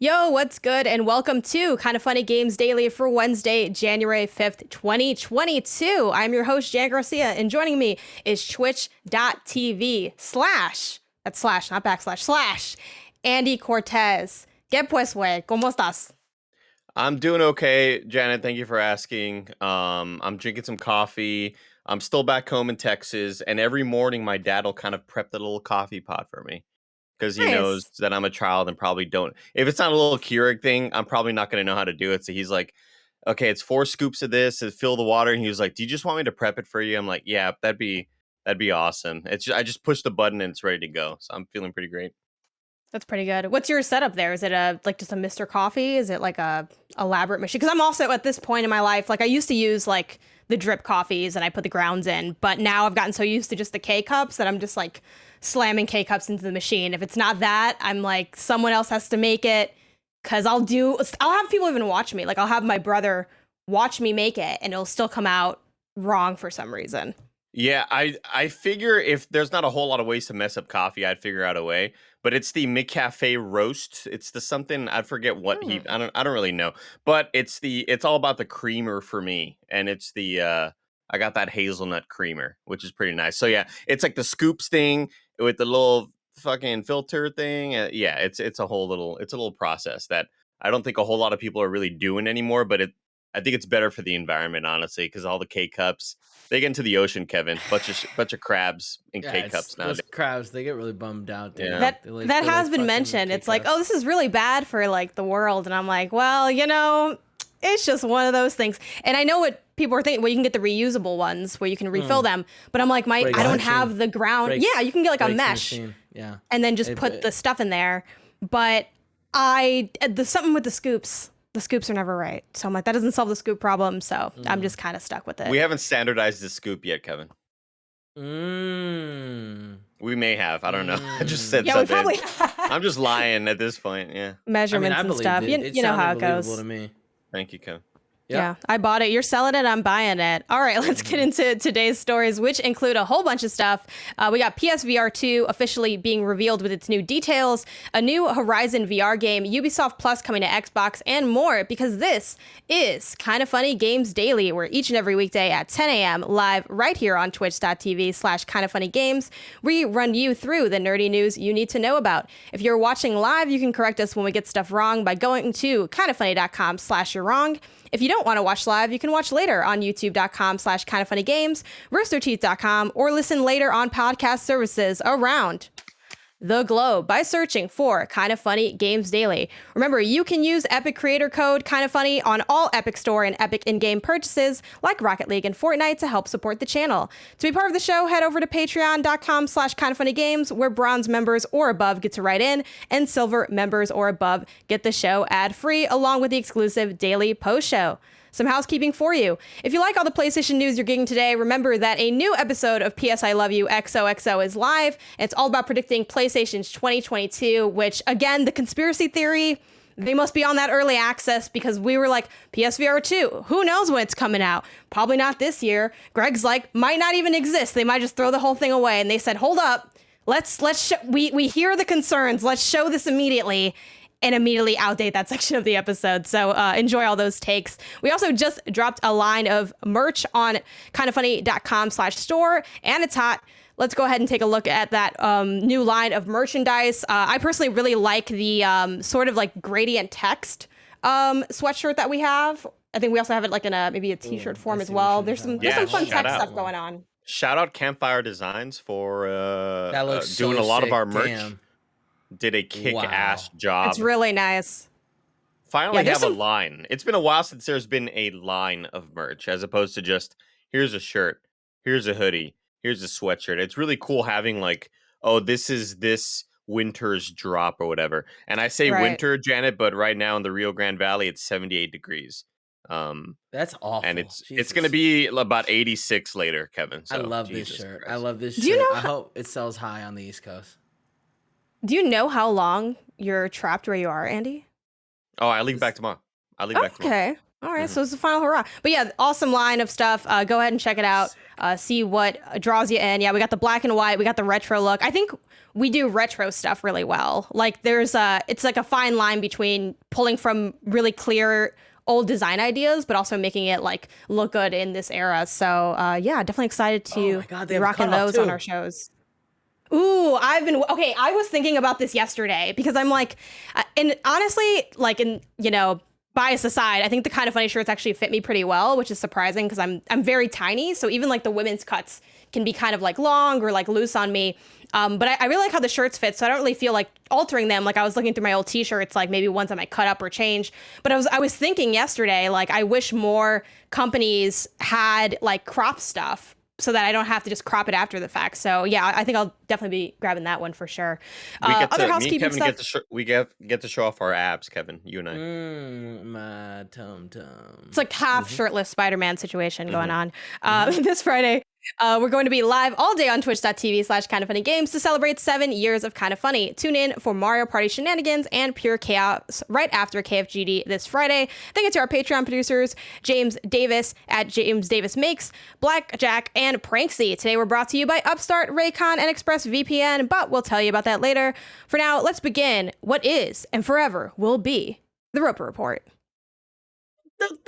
Yo, what's good? And welcome to Kind of Funny Games Daily for Wednesday, January 5th, 2022. I'm your host, Jan Garcia, and joining me is twitch.tv that's slash, not backslash, slash, Andy Cortez. ¿Qué pues, güey? ¿Cómo estás? I'm doing okay, Janet. Thank you for asking. I'm drinking some coffee. I'm still back home in Texas, and every morning my dad will kind of prep the little coffee pot for me because he knows Nice. that I'm a child and probably don't. If it's not a little Keurig thing, I'm probably not going to know how to do it. So he's like, "Okay, it's 4 scoops of this and fill the water." And he was like, "Do you just want me to prep it for you?" I'm like, "Yeah, that'd be awesome." I just push the button and it's ready to go. So I'm feeling pretty great. That's pretty good. What's your setup there? Is it just a Mr. Coffee? Is it like a elaborate machine? Because I'm also at this point in my life, like I used to use like the drip coffees and I put the grounds in, but now I've gotten so used to just the K cups that I'm just like slamming K cups into the machine. If it's not that, I'm like someone else has to make it because I'll have people even watch me. Like I'll have my brother watch me make it and it'll still come out wrong for some reason. Yeah, I figure if there's not a whole lot of ways to mess up coffee, I'd figure out a way. But it's the McCafe roast. It's the something I forget what Hmm. I don't really know. But it's all about the creamer for me, and it's the I got that hazelnut creamer, which is pretty nice. So yeah, it's like the scoops thing with the little fucking filter thing. Yeah, it's a little process that I don't think a whole lot of people are really doing anymore. But I think it's better for the environment, honestly, because all the K cups. They get into the ocean, Kevin. Bunch of crabs in Yeah, K it's cups those nowadays. crabs. They get really bummed out, dude. Yeah. That They're has been fucking mentioned. It's like, K-cups. oh, this is really bad for like the world, and I'm like, well, it's just one of those things. And I know what people are thinking. Well, you can get the reusable ones where you can refill them, but I'm like, Breaks I the don't machine. have the ground. Breaks- Yeah, you can get like a breaks the mesh machine. Yeah. and then just put the stuff in there. But the something with the scoops. The scoops are never right. So I'm like, that doesn't solve the scoop problem. So I'm just kind of stuck with it. We haven't standardized the scoop yet, Kevin. Mm. We may have. I don't know. I just said Yeah, we something. probably I'm just lying at this point. Yeah. measurements I and believed stuff. it. You know how it sounded goes. believable to me. Thank you, Kevin. Yeah, I bought it. You're selling it. I'm buying it. All right, let's get into today's stories, which include a whole bunch of stuff. We got PSVR2 officially being revealed with its new details, a new Horizon VR game, Ubisoft Plus coming to Xbox, and more, because this is Kind of Funny Games Daily, where each and every weekday at 10 a.m. live right here on twitch.tv/kindoffunnygames, we run you through the nerdy news you need to know about. If you're watching live, you can correct us when we get stuff wrong by going to kindoffunny.com/you're wrong. If you don't want to watch live, you can watch later on youtube.com/kindoffunnygames, roosterteeth.com, or listen later on podcast services around the globe by searching for Kind of Funny Games Daily. Remember, you can use Epic Creator Code Kind of Funny on all Epic Store and Epic in-game purchases like Rocket League and Fortnite to help support the channel. To be part of the show, head over to patreon.com/kindoffunnygames, where bronze members or above get to write in, and silver members or above get the show ad-free, along with the exclusive daily post show. Some housekeeping for you. If you like all the PlayStation news you're getting today, remember that a new episode of PS I Love You XOXO is live. It's all about predicting PlayStation's 2022, which, again, the conspiracy theory, they must be on that early access because we were like, PSVR 2, who knows when it's coming out? Probably not this year. Greg's like, might not even exist. They might just throw the whole thing away. And they said, hold up, we hear the concerns. Let's show this immediately. And immediately outdate that section of the episode. So enjoy all those takes. We also just dropped a line of merch on kindoffunny.com/store, and it's hot. Let's go ahead and take a look at that new line of merchandise. I personally really like the sort of like gradient text sweatshirt that we have. I think we also have it like in maybe a t-shirt form as well. There's some fun tech stuff going on. Shout out Campfire Designs for That looks doing so a lot sick. of our merch. Damn. Did a kick-ass job. It's really nice. Finally have a line. It's been a while since there's been a line of merch, as opposed to just, here's a shirt, here's a hoodie, here's a sweatshirt. It's really cool having like, oh, this is this winter's drop or whatever. And I say winter, Janet, but right now in the Rio Grande Valley, it's 78 degrees. That's awful. And it's going to be about 86 later, Kevin. So, I love Jesus this shirt. Christ. I love this Do shirt. you know I hope it sells high on the East Coast. Do you know how long you're trapped where you are, Andy? Oh, I leave back tomorrow. I leave back tomorrow. Okay. All right. So it's the final hurrah. But yeah, awesome line of stuff. Go ahead and check it out. see what draws you in. Yeah, we got the black and white, we got the retro look. I think we do retro stuff really well. Like it's like a fine line between pulling from really clear old design ideas, but also making it like look good in this era. So yeah, definitely excited to be rocking those on our shows. Ooh, I was thinking about this yesterday because I'm like, and honestly, like, bias aside, I think the KindaFunny shirts actually fit me pretty well, which is surprising because I'm very tiny. So even like the women's cuts can be kind of like long or like loose on me. But I really like how the shirts fit, so I don't really feel like altering them. Like I was looking through my old t-shirts, like maybe ones I might cut up or change. But I was thinking yesterday, like I wish more companies had like crop stuff so that I don't have to just crop it after the fact. So yeah, I think I'll definitely be grabbing that one for sure. Other housekeeping stuff. We get to show off our abs, Kevin. You and I. My tum tum. It's like half shirtless Spider-Man situation going on. This Friday, we're going to be live all day on twitch.tv/KindaFunnyGames to celebrate 7 years of KindaFunny. Tune in for Mario Party shenanigans and pure chaos right after KFGD this Friday. Thank you to our Patreon producers, James Davis at James Davis Makes, Blackjack, and Pranksy. Today we're brought to you by Upstart, Raycon, and ExpressVPN, but we'll tell you about that later. For now, let's begin what is and forever will be the Roper Report. It's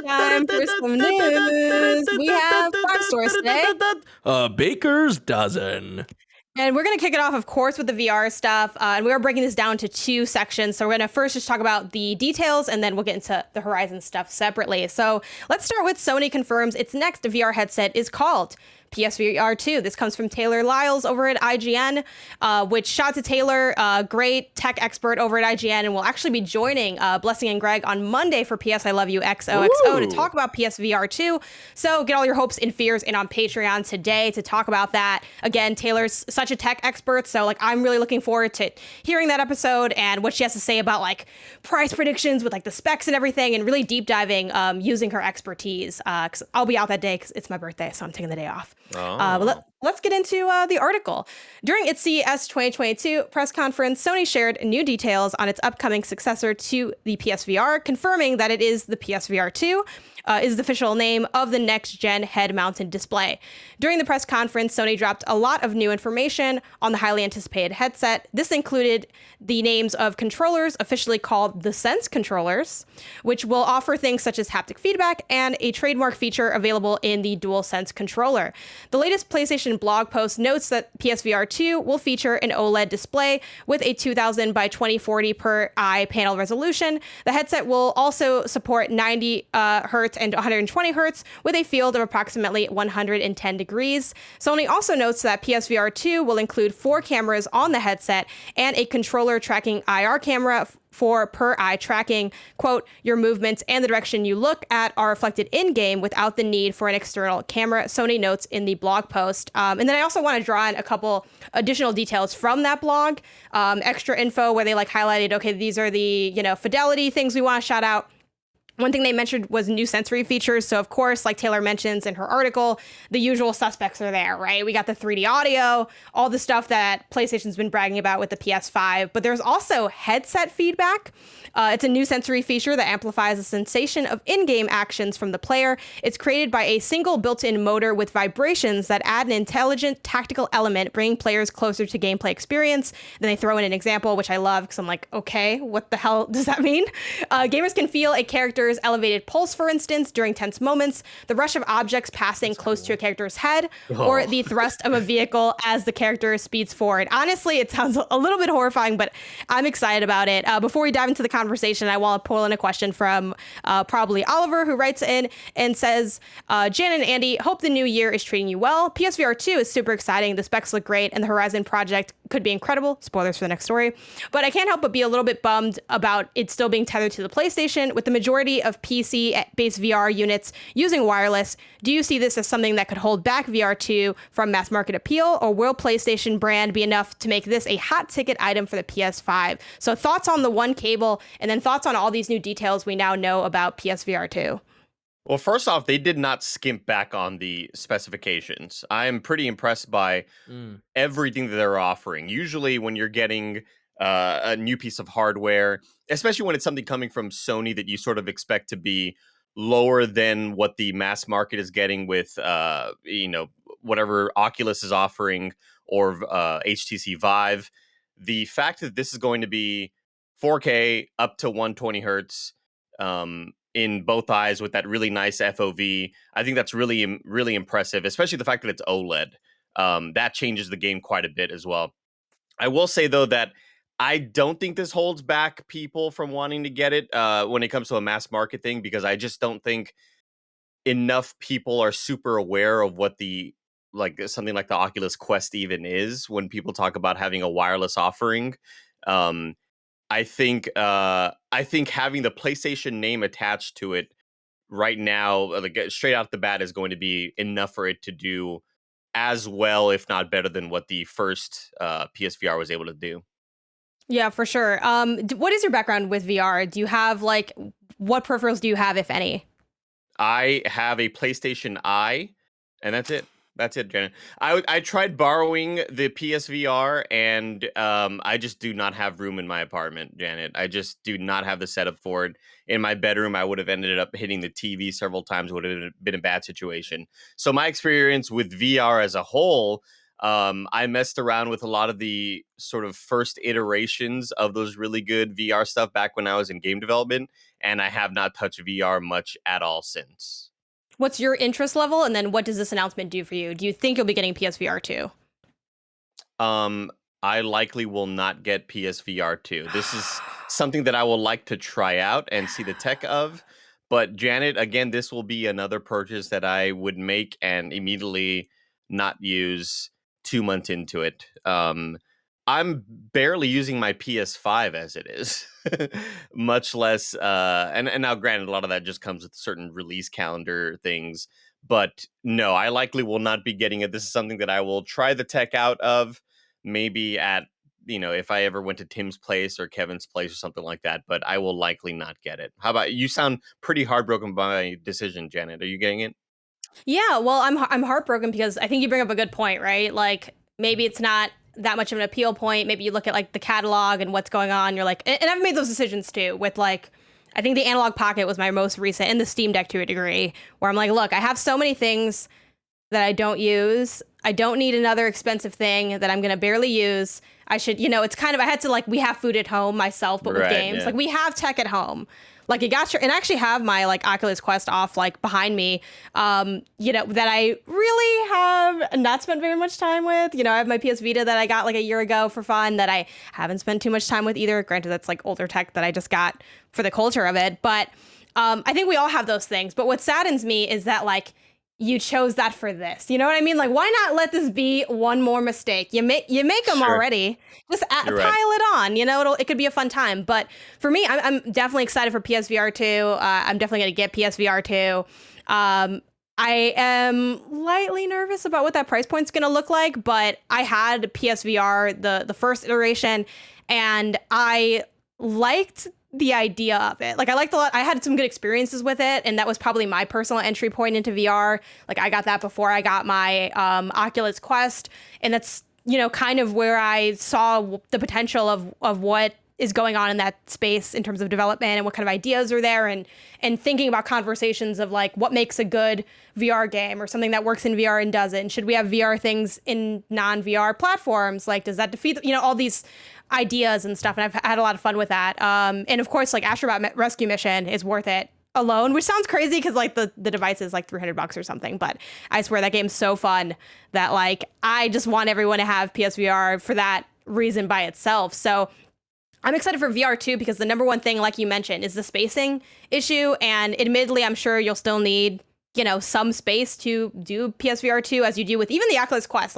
time for some news. We have 5 stories today. A baker's dozen. And we're going to kick it off, of course, with the VR stuff. And we are breaking this down to 2 sections. So we're going to first just talk about the details, and then we'll get into the Horizon stuff separately. So let's start with Sony confirms its next VR headset is called PSVR2. This comes from Taylor Lyles over at IGN, which shout out to Taylor, great tech expert over at IGN, and will actually be joining Blessing and Greg on Monday for PS I Love You XOXO to talk about PSVR2. So get all your hopes and fears in on Patreon today to talk about that. Again, Taylor's such a tech expert, so like I'm really looking forward to hearing that episode and what she has to say about like price predictions with like the specs and everything, and really deep diving using her expertise. Because I'll be out that day because it's my birthday, so I'm taking the day off. But let's get into the article. During its CES 2022 press conference, Sony shared new details on its upcoming successor to the PSVR, confirming that it is the PSVR 2, is the official name of the next-gen head-mounted display. During the press conference, Sony dropped a lot of new information on the highly anticipated headset. This included the names of controllers officially called the Sense controllers, which will offer things such as haptic feedback and a trademark feature available in the DualSense controller. The latest PlayStation blog post notes that PSVR 2 will feature an OLED display with a 2000 by 2040 per eye panel resolution. The headset will also support 90 hertz and 120 hertz with a field of approximately 110 degrees. Sony also notes that PSVR 2 will include 4 cameras on the headset and a controller tracking IR camera for per eye tracking. Quote, your movements and the direction you look at are reflected in-game without the need for an external camera, Sony notes in the blog post. And then I also want to draw in a couple additional details from that blog, extra info where they like highlighted, okay, these are the, fidelity things we want to shout out. One thing they mentioned was new sensory features. So, of course, like Taylor mentions in her article, the usual suspects are there, right? We got the 3D audio, all the stuff that PlayStation's been bragging about with the PS5. But there's also headset feedback. It's a new sensory feature that amplifies the sensation of in-game actions from the player. It's created by a single built-in motor with vibrations that add an intelligent tactical element, bringing players closer to gameplay experience. Then they throw in an example, which I love because I'm like, okay, what the hell does that mean? Gamers can feel a character's elevated pulse, for instance, during tense moments, the rush of objects passing close to a character's head, or the thrust of a vehicle as the character speeds forward. Honestly, it sounds a little bit horrifying, but I'm excited about it. Before we dive into the conversation, I want to pull in a question from probably Oliver, who writes in and says, Jan and Andy, hope the new year is treating you well. PSVR 2 is super exciting. The specs look great, and the Horizon project could be incredible. Spoilers for the next story. But I can't help but be a little bit bummed about it still being tethered to the PlayStation, with the majority of PC-based VR units using wireless. Do you see this as something that could hold back VR2 from mass market appeal, or will PlayStation brand be enough to make this a hot ticket item for the PS5? So thoughts on the one cable, and then thoughts on all these new details we now know about PSVR 2. Well, first off, they did not skimp back on the specifications. I'm pretty impressed by everything that they're offering. Usually when you're getting a new piece of hardware, especially when it's something coming from Sony that you sort of expect to be lower than what the mass market is getting with whatever Oculus is offering or HTC Vive. The fact that this is going to be 4K up to 120 hertz in both eyes with that really nice FOV, I think that's really, really impressive, especially the fact that it's OLED. That changes the game quite a bit as well. I will say, though, that I don't think this holds back people from wanting to get it when it comes to a mass market thing, because I just don't think enough people are super aware of what something like the Oculus Quest even is when people talk about having a wireless offering. I think having the PlayStation name attached to it right now, like straight out the bat, is going to be enough for it to do as well, if not better, than what the first PSVR was able to do. Yeah, for sure. What is your background with VR? Do you have what peripherals do you have, if any? I have a PlayStation Eye, and that's it. That's it, Janet. I tried borrowing the PSVR, and I just do not have room in my apartment, Janet. I just do not have the setup for it. In my bedroom, I would have ended up hitting the TV several times. Would have been a bad situation. So my experience with VR as a whole, I messed around with a lot of the sort of first iterations of those really good VR stuff back when I was in game development, and I have not touched VR much at all since. What's your interest level, and then what does this announcement do for you? Do you think you'll be getting PSVR 2? I likely will not get PSVR 2. This is something that I will like to try out and see the tech of. But Janet, again, this will be another purchase that I would make and immediately not use 2 months into it. I'm barely using my PS5 as it is, much less. And now, granted, a lot of that just comes with certain release calendar things. But no, I likely will not be getting it. This is something that I will try the tech out of, maybe at, if I ever went to Tim's place or Kevin's place or something like that. But I will likely not get it. How about you? You sound pretty heartbroken by my decision, Janet. Are you getting it? Yeah, well, I'm heartbroken because I think you bring up a good point, right? Like, maybe it's not that much of an appeal point. Maybe you look at the catalog and what's going on. You're like, and I've made those decisions too with I think the Analog Pocket was my most recent, and the Steam Deck to a degree, where I'm like, look, I have so many things that I don't use. I don't need another expensive thing that I'm going to barely use. I should, it's kind of, I had to we have food at home myself, but with games, yeah. We have tech at home. It got your, and I actually have my Oculus Quest off behind me, that I really have not spent very much time with. I have my PS Vita that I got a year ago for fun that I haven't spent too much time with either. Granted, that's older tech that I just got for the culture of it. But I think we all have those things. But what saddens me is that you chose that for this. You know what I mean? Why not let this be one more mistake? You make them Sure. already. Just pile right. it on. It could be a fun time. But for me, I'm definitely excited for PSVR 2. I'm definitely going to get PSVR 2. I am lightly nervous about what that price point's going to look like. But I had PSVR, the first iteration, and I liked the idea of it. I liked a lot. I had some good experiences with it, and that was probably my personal entry point into VR. I got that before I got my Oculus Quest, and that's kind of where I saw the potential of what is going on in that space in terms of development and what kind of ideas are there, and thinking about conversations of what makes a good VR game or something that works in VR and doesn't. Should we have VR things in non-VR platforms? Does that defeat all these ideas and stuff? And I've had a lot of fun with that. And of course, Astrobot Rescue Mission is worth it alone, which sounds crazy because the device is $300 or something. But I swear that game's so fun that I just want everyone to have PSVR for that reason by itself. So I'm excited for VR 2 because the number one thing, like you mentioned, is the spacing issue. And admittedly, I'm sure you'll still need some space to do PSVR 2 as you do with even the Oculus Quest.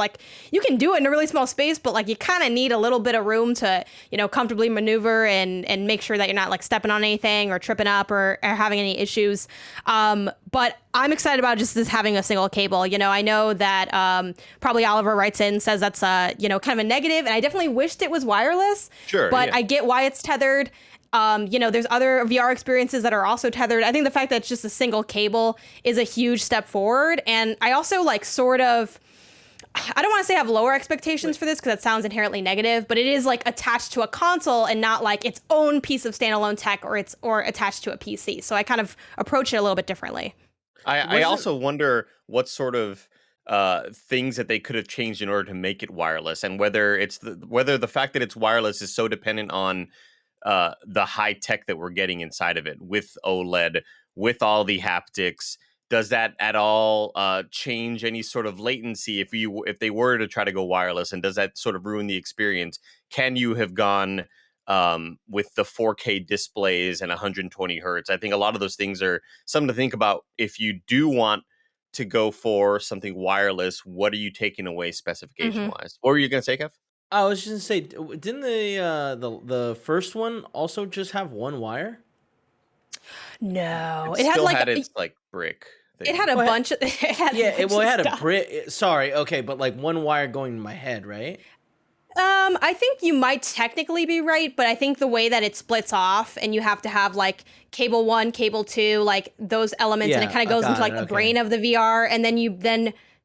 You can do it in a really small space, but you kind of need a little bit of room to, comfortably maneuver and make sure that you're not stepping on anything or tripping up or having any issues. But I'm excited about just this having a single cable. I know that probably Oliver writes in, says that's kind of a negative, and I definitely wished it was wireless. Sure, but yeah. I get why it's tethered. There's other VR experiences that are also tethered. I think the fact that it's just a single cable is a huge step forward. And I also sort of I don't want to say have lower expectations for this because that sounds inherently negative, but it is like attached to a console and not like its own piece of standalone tech or attached to a PC. So I kind of approach it a little bit differently. I also wonder what sort of things that they could have changed in order to make it wireless, and whether the fact that it's wireless is so dependent on the high tech that we're getting inside of it with OLED, with all the haptics. Does that at all change any sort of latency if they were to try to go wireless, and does that sort of ruin the experience? Can you have gone with the 4K displays and 120 hertz? I think a lot of those things are something to think about. If you do want to go for something wireless, what are you taking away specification wise? What were you going to say, Kev? I was just gonna say, didn't the first one also just have one wire? No, It still had its like brick thing. It had a bunch of it had a brick. Sorry, okay, but like one wire going in my head, right? I think you might technically be right, but I think the way that it splits off and you have to have like cable 1, cable 2, like those elements, and it kind of goes into like the brain of the VR, and then you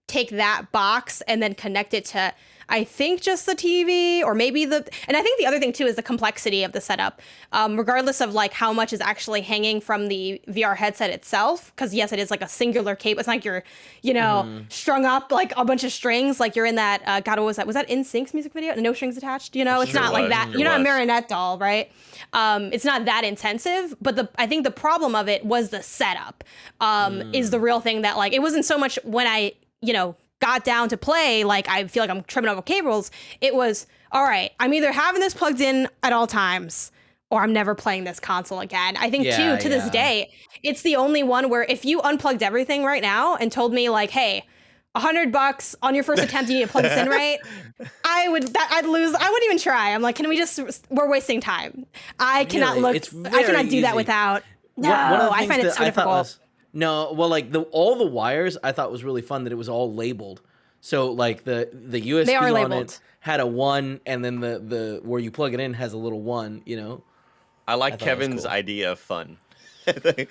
take that box and then connect it to, I think, just the TV, or maybe and I think the other thing too is the complexity of the setup, regardless of like how much is actually hanging from the VR headset itself. Because yes, it is like a singular cable. It's not like you're, strung up like a bunch of strings. Like you're in that, God, what was that? Was that NSYNC's music video? No strings attached? It's not like that. You're not a marionette doll, right? It's not that intensive, but I think the problem of it was the setup, is the real thing that like, it wasn't so much when I, got down to play, like I feel like I'm tripping over cables. It was, all right, I'm either having this plugged in at all times or I'm never playing this console again. I think to this day, it's the only one where if you unplugged everything right now and told me like, hey, $100 on your first attempt, you need to plug this in right, I'd lose. I wouldn't even try. I'm like, we're wasting time. I cannot I cannot do that without. No, I find it so difficult. No, well, like all the wires I thought was really fun that it was all labeled. So like the USB on labeled. It had a 1, and then the where you plug it in has a little 1. I like Kevin's idea of fun. I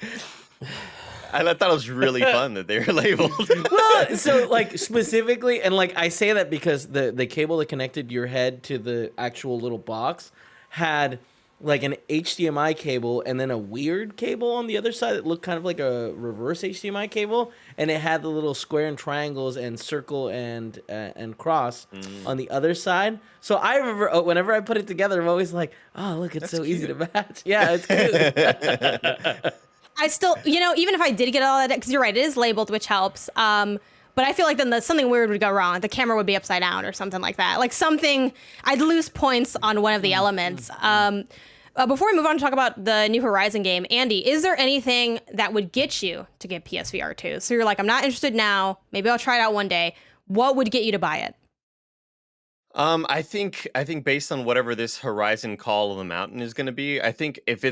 thought it was really fun that they were labeled. Well, so like specifically, and like I say that because the cable that connected your head to the actual little box had like an HDMI cable and then a weird cable on the other side that looked kind of like a reverse HDMI cable, and it had the little square and triangles and circle and cross on the other side. So I remember whenever I put it together, I'm always like, oh, look, it's so easy to match. Yeah, it's cute. I still, even if I did get all that, because you're right, it is labeled, which helps. But I feel like then something weird would go wrong. The camera would be upside down or something like that. Like I'd lose points on one of the elements. Before we move on to talk about the new Horizon game, Andy, is there anything that would get you to get PSVR 2? So you're like, I'm not interested now. Maybe I'll try it out one day. What would get you to buy it? I think based on whatever this Horizon Call of the Mountain is going to be, I think if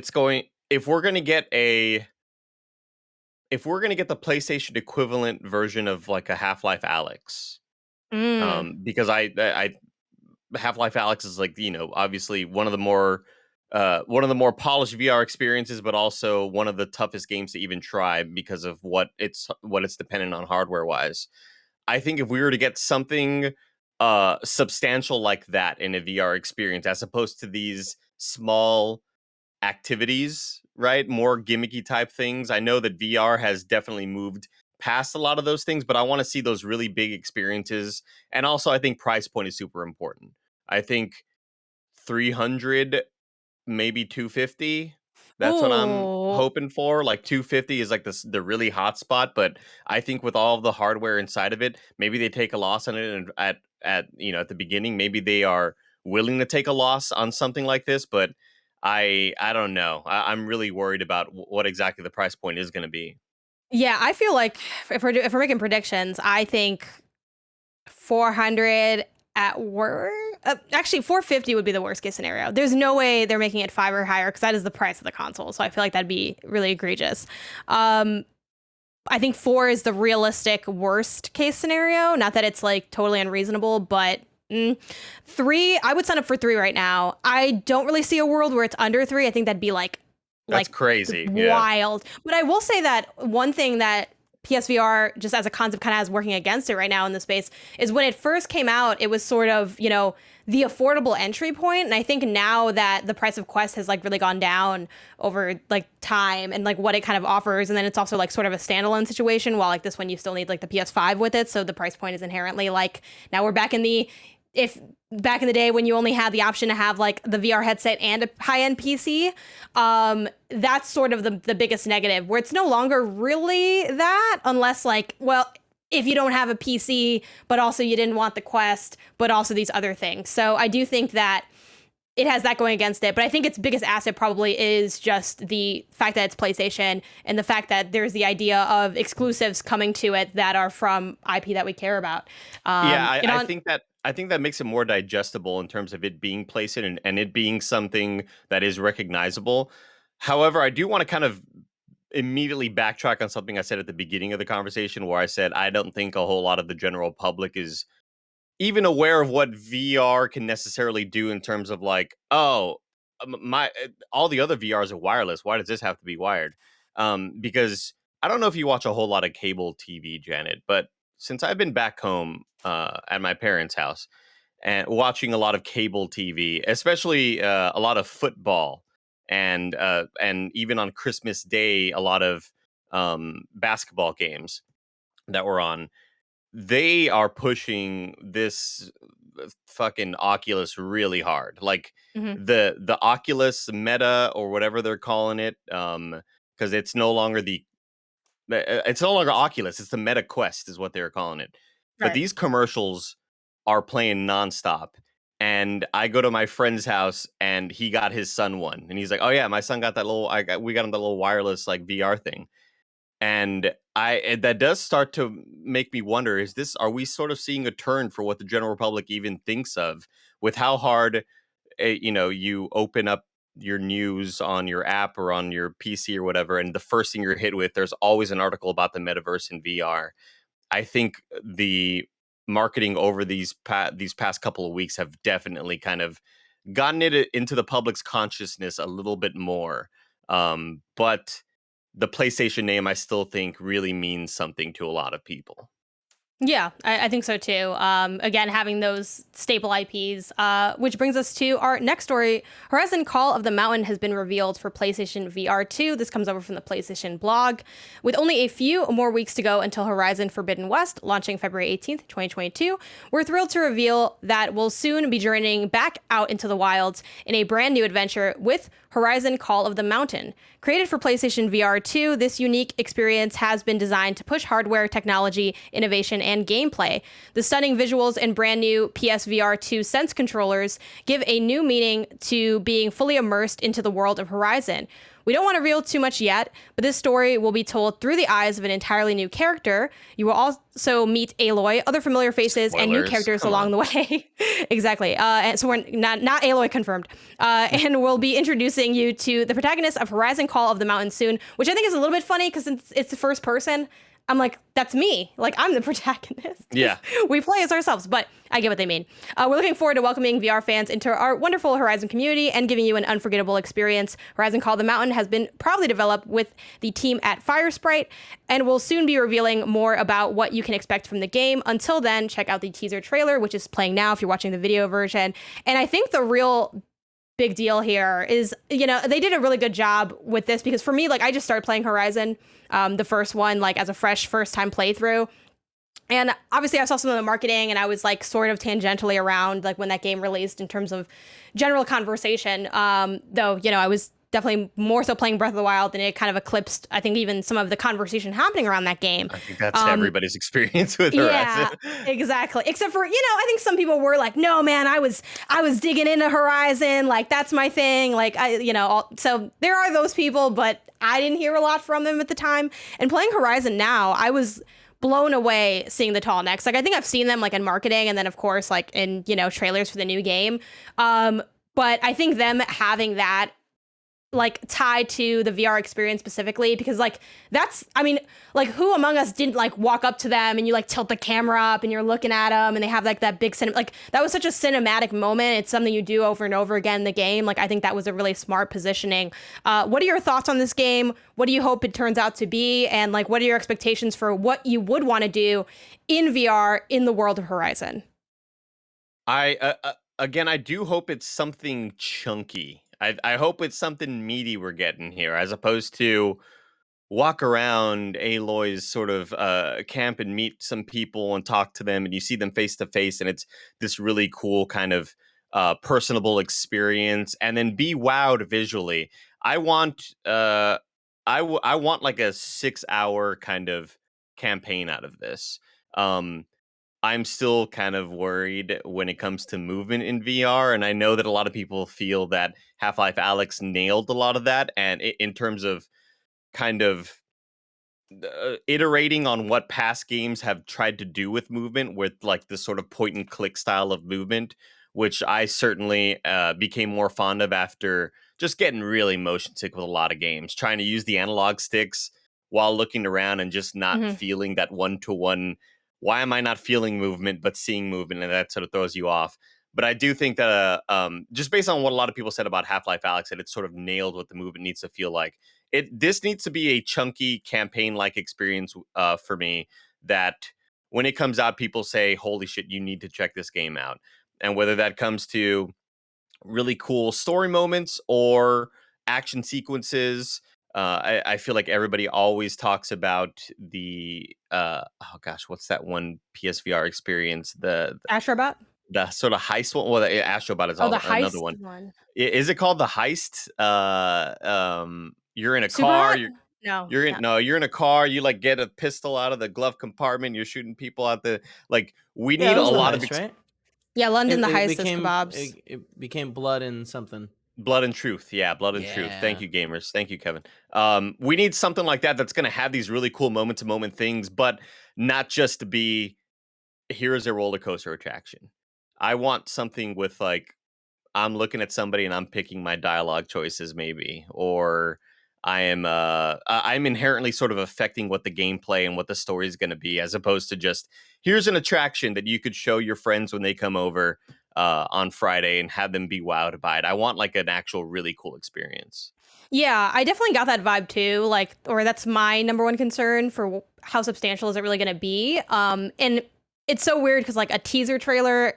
we're going to get the PlayStation equivalent version of like a Half-Life Alyx, because I Half-Life Alyx is like, obviously one of the more polished VR experiences, but also one of the toughest games to even try because of what it's dependent on hardware wise. I think if we were to get something substantial like that in a VR experience, as opposed to these small activities, right? More gimmicky type things. I know that VR has definitely moved past a lot of those things, but I want to see those really big experiences. And also I think price point is super important. I think 300, maybe 250. That's what I'm hoping for. Like 250 is like the really hot spot, but I think with all of the hardware inside of it, maybe they take a loss on it, and at the beginning, maybe they are willing to take a loss on something like this, but I don't know. I'm really worried about what exactly the price point is going to be. Yeah, I feel like if we're making predictions, I think 400 at worst. Actually, 450 would be the worst case scenario. There's no way they're making it 5 or higher because that is the price of the console. So I feel like that'd be really egregious. I think 4 is the realistic worst case scenario. Not that it's like totally unreasonable, but 3, I would sign up for 3 right now. I don't really see a world where it's under 3. I think that'd be that's crazy, wild. Yeah. But I will say that one thing that PSVR, just as a concept, kind of has working against it right now in the space, is when it first came out, it was sort of, the affordable entry point. And I think now that the price of Quest has like really gone down over like time and like what it kind of offers, and then it's also like sort of a standalone situation, while like this one you still need like the PS5 with it. So the price point is inherently like, now we're back in the, if back in the day when you only had the option to have like the VR headset and a high-end PC, that's sort of the biggest negative, where it's no longer really that, unless like, well, if you don't have a PC, but also you didn't want the Quest, but also these other things. So I do think that it has that going against it. But I think its biggest asset probably is just the fact that it's PlayStation, and the fact that there's the idea of exclusives coming to it that are from IP that we care about. I think that makes it more digestible in terms of it being PlayStation and it being something that is recognizable. However, I do want to kind of immediately backtrack on something I said at the beginning of the conversation, where I said I don't think a whole lot of the general public is even aware of what VR can necessarily do in terms of like, all the other VRs are wireless. Why does this have to be wired? Because I don't know if you watch a whole lot of cable TV, Janet, but since I've been back home at my parents' house and watching a lot of cable TV, especially a lot of football, and even on Christmas Day, a lot of basketball games that were on, they are pushing this fucking Oculus really hard. Like Mhm. the Oculus Meta or whatever they're calling it, because it's no longer Oculus, it's the Meta Quest is what they were calling it. But Right. these commercials are playing nonstop. And I go to my friend's house and he got his son one. And he's like, "Oh yeah, my son got that we got him the little wireless like VR thing." And that does start to make me wonder, are we sort of seeing a turn for what the general public even thinks of, with how hard you open up your news on your app or on your PC or whatever, and the first thing you're hit with, there's always an article about the metaverse in VR. I think the marketing over these past couple of weeks have definitely kind of gotten it into the public's consciousness a little bit more. But the PlayStation name, I still think, really means something to a lot of people. Yeah, I think so too. Again, having those staple IPs, which brings us to our next story. Horizon Call of the Mountain has been revealed for PlayStation VR2. This comes over from the PlayStation blog. With only a few more weeks to go until Horizon Forbidden West, launching February 18th, 2022, we're thrilled to reveal that we'll soon be journeying back out into the wilds in a brand new adventure with Horizon Call of the Mountain. Created for PlayStation VR2, this unique experience has been designed to push hardware, technology, innovation, and gameplay. The stunning visuals and brand new PSVR2 Sense controllers give a new meaning to being fully immersed into the world of Horizon. We don't want to reveal too much yet, but this story will be told through the eyes of an entirely new character. You will also meet Aloy, other familiar faces, and new characters along the way. Exactly. And so we're not Aloy confirmed. And we'll be introducing you to the protagonist of Horizon Call of the Mountain soon, which I think is a little bit funny because it's the first person. I'm like, that's me. Like, I'm the protagonist. Yeah. We play as ourselves, but I get what they mean. We're looking forward to welcoming VR fans into our wonderful Horizon community and giving you an unforgettable experience. Horizon Call of the Mountain has been proudly developed with the team at Firesprite, and we'll soon be revealing more about what you can expect from the game. Until then, check out the teaser trailer, which is playing now if you're watching the video version. And I think the real big deal here is, they did a really good job with this, because for me, like, I just started playing Horizon, the first one, like as a fresh first time playthrough. And obviously I saw some of the marketing and I was like sort of tangentially around like when that game released in terms of general conversation. Though, I was definitely more so playing Breath of the Wild, and it kind of eclipsed, I think, even some of the conversation happening around that game. I think that's everybody's experience with Horizon. Yeah, exactly. Except for, I think some people were like, no, man, I was digging into Horizon. Like, that's my thing. Like, so there are those people, but I didn't hear a lot from them at the time. And playing Horizon now, I was blown away seeing the tall necks. Like, I think I've seen them like in marketing and then of course like in, trailers for the new game. But I think them having that like tied to the VR experience specifically, because like that's, I mean, like who among us didn't like walk up to them and you like tilt the camera up and you're looking at them and they have like that big like that was such a cinematic moment. It's something you do over and over again in the game. Like I think that was a really smart positioning. What are your thoughts on this game? What do you hope it turns out to be? And like what are your expectations for what you would want to do in VR in the world of Horizon? Again, I do hope it's something chunky. I hope it's something meaty we're getting here, as opposed to walk around Aloy's sort of camp and meet some people and talk to them, and you see them face to face, and it's this really cool kind of personable experience, and then be wowed visually. I want I want like a 6 hour kind of campaign out of this. Um, I'm still kind of worried when it comes to movement in VR, and I know that a lot of people feel that Half-Life Alyx nailed a lot of that, and in terms of kind of iterating on what past games have tried to do with movement, with like this sort of point and click style of movement, which I certainly became more fond of after just getting really motion sick with a lot of games, trying to use the analog sticks while looking around and just not Mhm. feeling that one to one. Why am I not feeling movement but seeing movement? And that sort of throws you off. But I do think that just based on what a lot of people said about Half-Life Alyx, that it's sort of nailed what the movement needs to feel like. This needs to be a chunky campaign like experience for me, that when it comes out, people say, holy shit, you need to check this game out. And whether that comes to really cool story moments or action sequences, I feel like everybody always talks about the oh gosh, what's that one PSVR experience, Astrobot? the sort of heist one. Well, the Astrobot is Oh, the all another heist one. one. Is it called the heist? You're in a car. Superhot? No, You're in no. no, you're in a car. You like get a pistol out of the glove compartment. You're shooting people out the like. We Yeah, need it a was the lot of heist, right? Yeah, London It, the it heist is became kebabs. it became blood and something. blood and truth. Yeah, blood and truth. Thank Yeah. you, gamers. Thank you, Kevin. We need something like that that's going to have these really cool moment to moment things, but not just to be here's a roller coaster attraction. I want something with like I'm looking at somebody and I'm picking my dialogue choices, maybe, or I'm inherently sort of affecting what the gameplay and what the story is going to be, as opposed to just here's an attraction that you could show your friends when they come over on Friday and have them be wowed by it. I want like an actual really cool experience. Yeah, I definitely got that vibe too. Like, or that's my number one concern for how substantial is it really going to be. And it's so weird because like a teaser trailer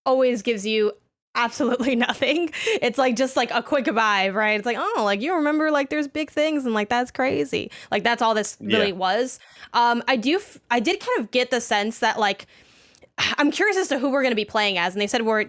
always gives you absolutely nothing. It's like just like a quick vibe, right? It's like, oh, like you remember like there's big things and like that's crazy. Like that's all this Yeah. really was. I did kind of get the sense that like I'm curious as to who we're going to be playing as, and they said we're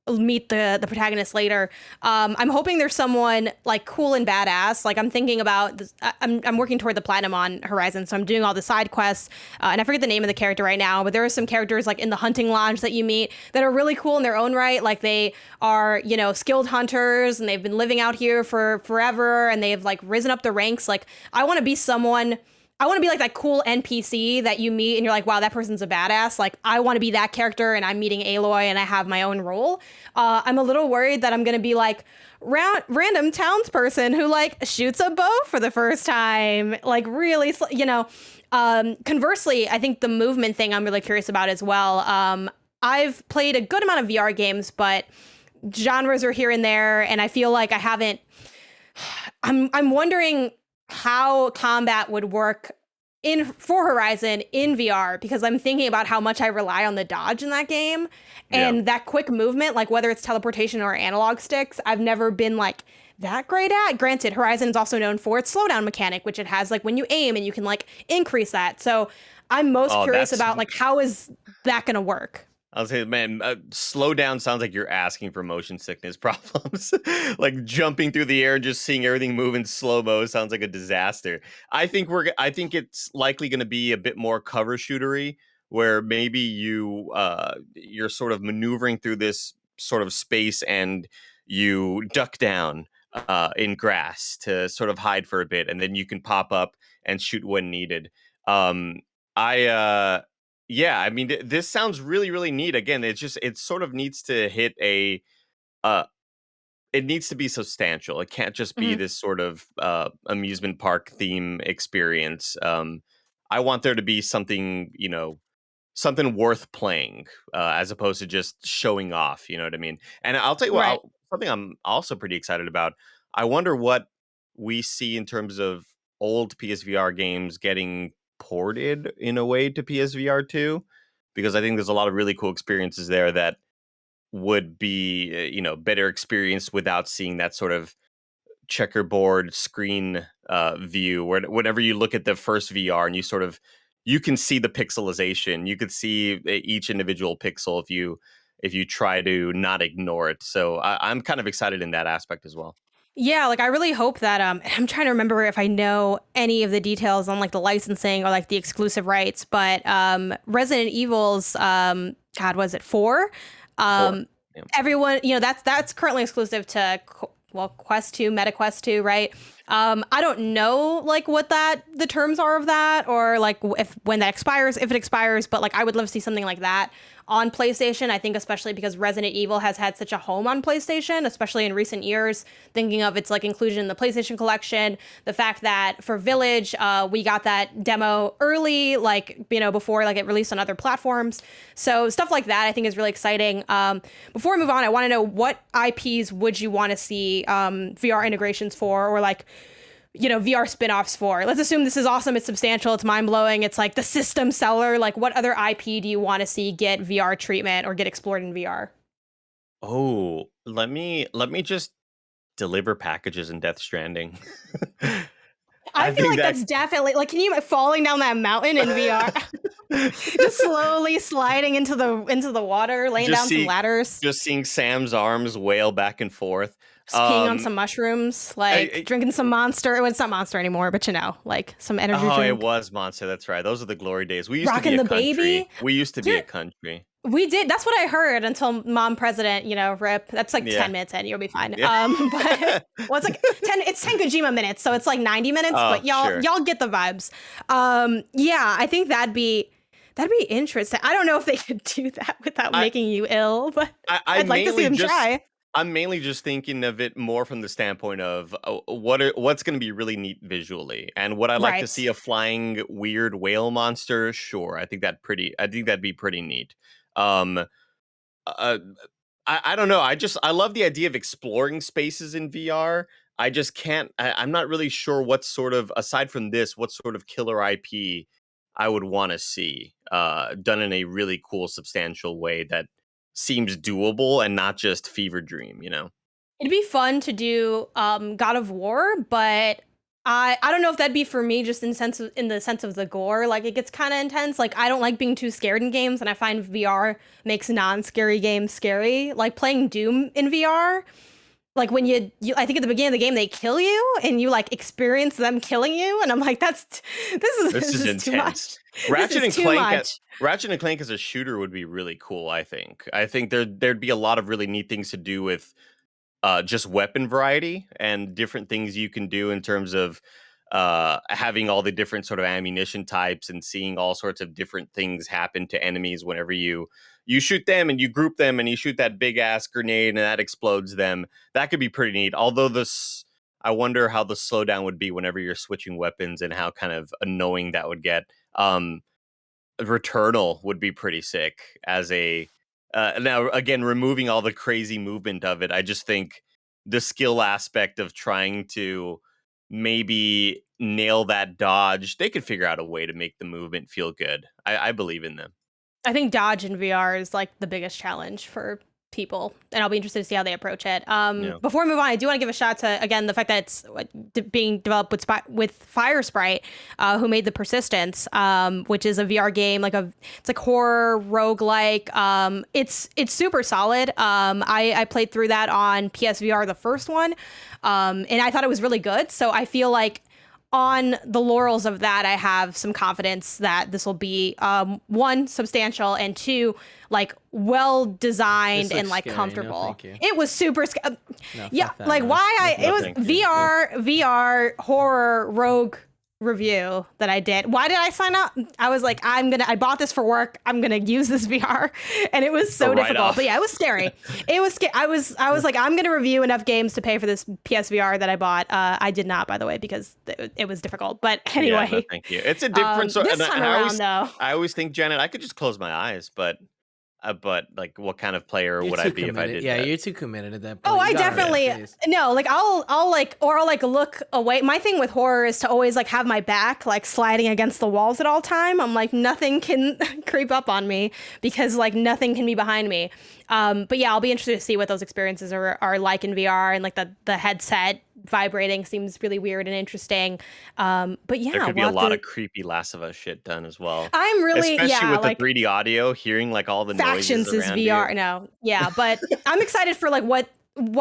meet the protagonist later. I'm hoping there's someone like cool and badass. Like I'm thinking about this, I'm working toward the platinum on Horizon, so I'm doing all the side quests, and I forget the name of the character right now, but there are some characters like in the hunting lodge that you meet that are really cool in their own right. Like they are skilled hunters and they've been living out here for forever and they've like risen up the ranks. Like I want to be someone. I want to be like that cool NPC that you meet and you're like, wow, that person's a badass. Like, I want to be that character and I'm meeting Aloy and I have my own role. I'm a little worried that I'm going to be like random townsperson who like shoots a bow for the first time. Like, really, conversely, I think the movement thing I'm really curious about as well. I've played a good amount of VR games, but genres are here and there. And I feel like I haven't. I'm wondering how combat would work in for Horizon in VR, because I'm thinking about how much I rely on the dodge in that game Yeah. and that quick movement, like whether it's teleportation or analog sticks, I've never been like that great at. Granted, Horizon is also known for its slowdown mechanic, which it has like when you aim and you can like increase that. So I'm most Oh, curious that's about like how is that going to work? I was saying, man, slow down sounds like you're asking for motion sickness problems. Like jumping through the air and just seeing everything move in slow mo sounds like a disaster. I think it's likely going to be a bit more cover shootery, where maybe you're sort of maneuvering through this sort of space and you duck down in grass to sort of hide for a bit, and then you can pop up and shoot when needed. I Yeah, I mean, this sounds really, really neat. Again, it sort of needs to hit uh, it needs to be substantial. It can't just be this sort of amusement park theme experience. I want there to be something, something worth playing, as opposed to just showing off. You know what I mean? And I'll tell you what, Right. something I'm also pretty excited about. I wonder what we see in terms of old PSVR games getting ported in a way to PSVR2, because I think there's a lot of really cool experiences there that would be, better experienced without seeing that sort of checkerboard screen view, where whenever you look at the first VR and you can see the pixelization, you could see each individual pixel if you try to not ignore it. So I'm kind of excited in that aspect as well. Yeah, like I really hope that I'm trying to remember if I know any of the details on like the licensing or like the exclusive rights, but Resident Evil's God, was it 4? Yeah. Everyone, that's currently exclusive to Quest 2, Meta Quest 2, right? I don't know like what the terms are of that, or like if it expires, but like I would love to see something like that on PlayStation. I think especially because Resident Evil has had such a home on PlayStation, especially in recent years, thinking of its like inclusion in the PlayStation collection, the fact that for Village, we got that demo early, like, before like it released on other platforms. So stuff like that I think is really exciting. Before I move on, I want to know, what IPs would you want to see VR integrations for, or like, VR spin-offs for? Let's assume this is awesome, it's substantial, it's mind-blowing, it's like the system seller. Like, what other IP do you want to see get VR treatment or get explored in VR? Oh, let me just deliver packages in Death Stranding. I feel like that's definitely, like, can you falling down that mountain in VR? Just slowly sliding into the water, laying down some ladders. Just seeing Sam's arms wail back and forth. Just peeing on some mushrooms, like drinking some Monster. Well, it's not Monster anymore, but like some energy drink. It was Monster. That's right. Those are the glory days. We used Rocking to be a the country. Baby. We used to be a country. We did. That's what I heard until Mom President, rip. That's like 10 minutes in. You'll be fine. Yeah. But well, it's like 10 Kojima minutes, so it's like 90 minutes. But y'all get the vibes. Yeah, I think that'd be interesting. I don't know if they could do that without making you ill, but I'd like to see them try. I'm mainly just thinking of it more from the standpoint of what's going to be really neat visually, and would I like to see a flying weird whale monster? Sure, I think that'd be pretty neat. I don't know. I love the idea of exploring spaces in VR. I just can't. I'm not really sure what sort of, aside from this, what sort of killer IP I would want to see done in a really cool, substantial way that seems doable and not just fever dream. It'd be fun to do God of War, but I don't know if that'd be for me, just in the sense of the gore. Like, it gets kind of intense. Like, I don't like being too scared in games, and I find VR makes non-scary games scary. Like playing Doom in VR, like when you I think at the beginning of the game they kill you and you like experience them killing you, and I'm like, this is intense. Too much. Ratchet and Clank as a shooter would be really cool. I think there'd be a lot of really neat things to do with just weapon variety and different things you can do in terms of having all the different sort of ammunition types and seeing all sorts of different things happen to enemies whenever you shoot them and you group them and you shoot that big ass grenade and that explodes them. That could be pretty neat. Although I wonder how the slowdown would be whenever you're switching weapons and how kind of annoying that would get. Returnal would be pretty sick as a now, again, removing all the crazy movement of it. I just think the skill aspect of trying to maybe nail that dodge, they could figure out a way to make the movement feel good. I believe in them. I think dodge in VR is like the biggest challenge for people, and I'll be interested to see how they approach it. Before we move on, I do want to give a shout to, again, the fact that it's being developed with Fire Sprite, who made the Persistence, which is a VR game, it's like horror roguelike. It's super solid. I played through that on PSVR, the first one, and I thought it was really good. So I feel like on the laurels of that, I have some confidence that this will be one, substantial, and two, like well designed and like scary. Comfortable. No, it was super no, yeah, like why it was VR horror rogue review that I did. Why did I sign up? I was like, I bought this for work. I'm gonna use this VR, and it was so difficult. But yeah, it was scary. It was I was like, I'm gonna review enough games to pay for this PSVR that I bought. I did not, by the way, because it was difficult. But anyway, no, thank you. It's a different sort. This time around, though, I always think, Janet, I could just close my eyes, but like, what kind of player would I be if I did yeah, that? you're too committed at that point. Oh, I definitely no. Like I'll like look away. My thing with horror is to always like have my back like sliding against the walls at all time. I'm like, nothing can creep up on me because like nothing can be behind me. But yeah, I'll be interested to see what those experiences are like in VR, and like the headset vibrating seems really weird and interesting. But yeah, there could be a lot of creepy Last of Us shit done as well. I'm really especially with like the 3D audio, hearing like all the Factions noises is around VR. you. No, yeah, but I'm excited for like what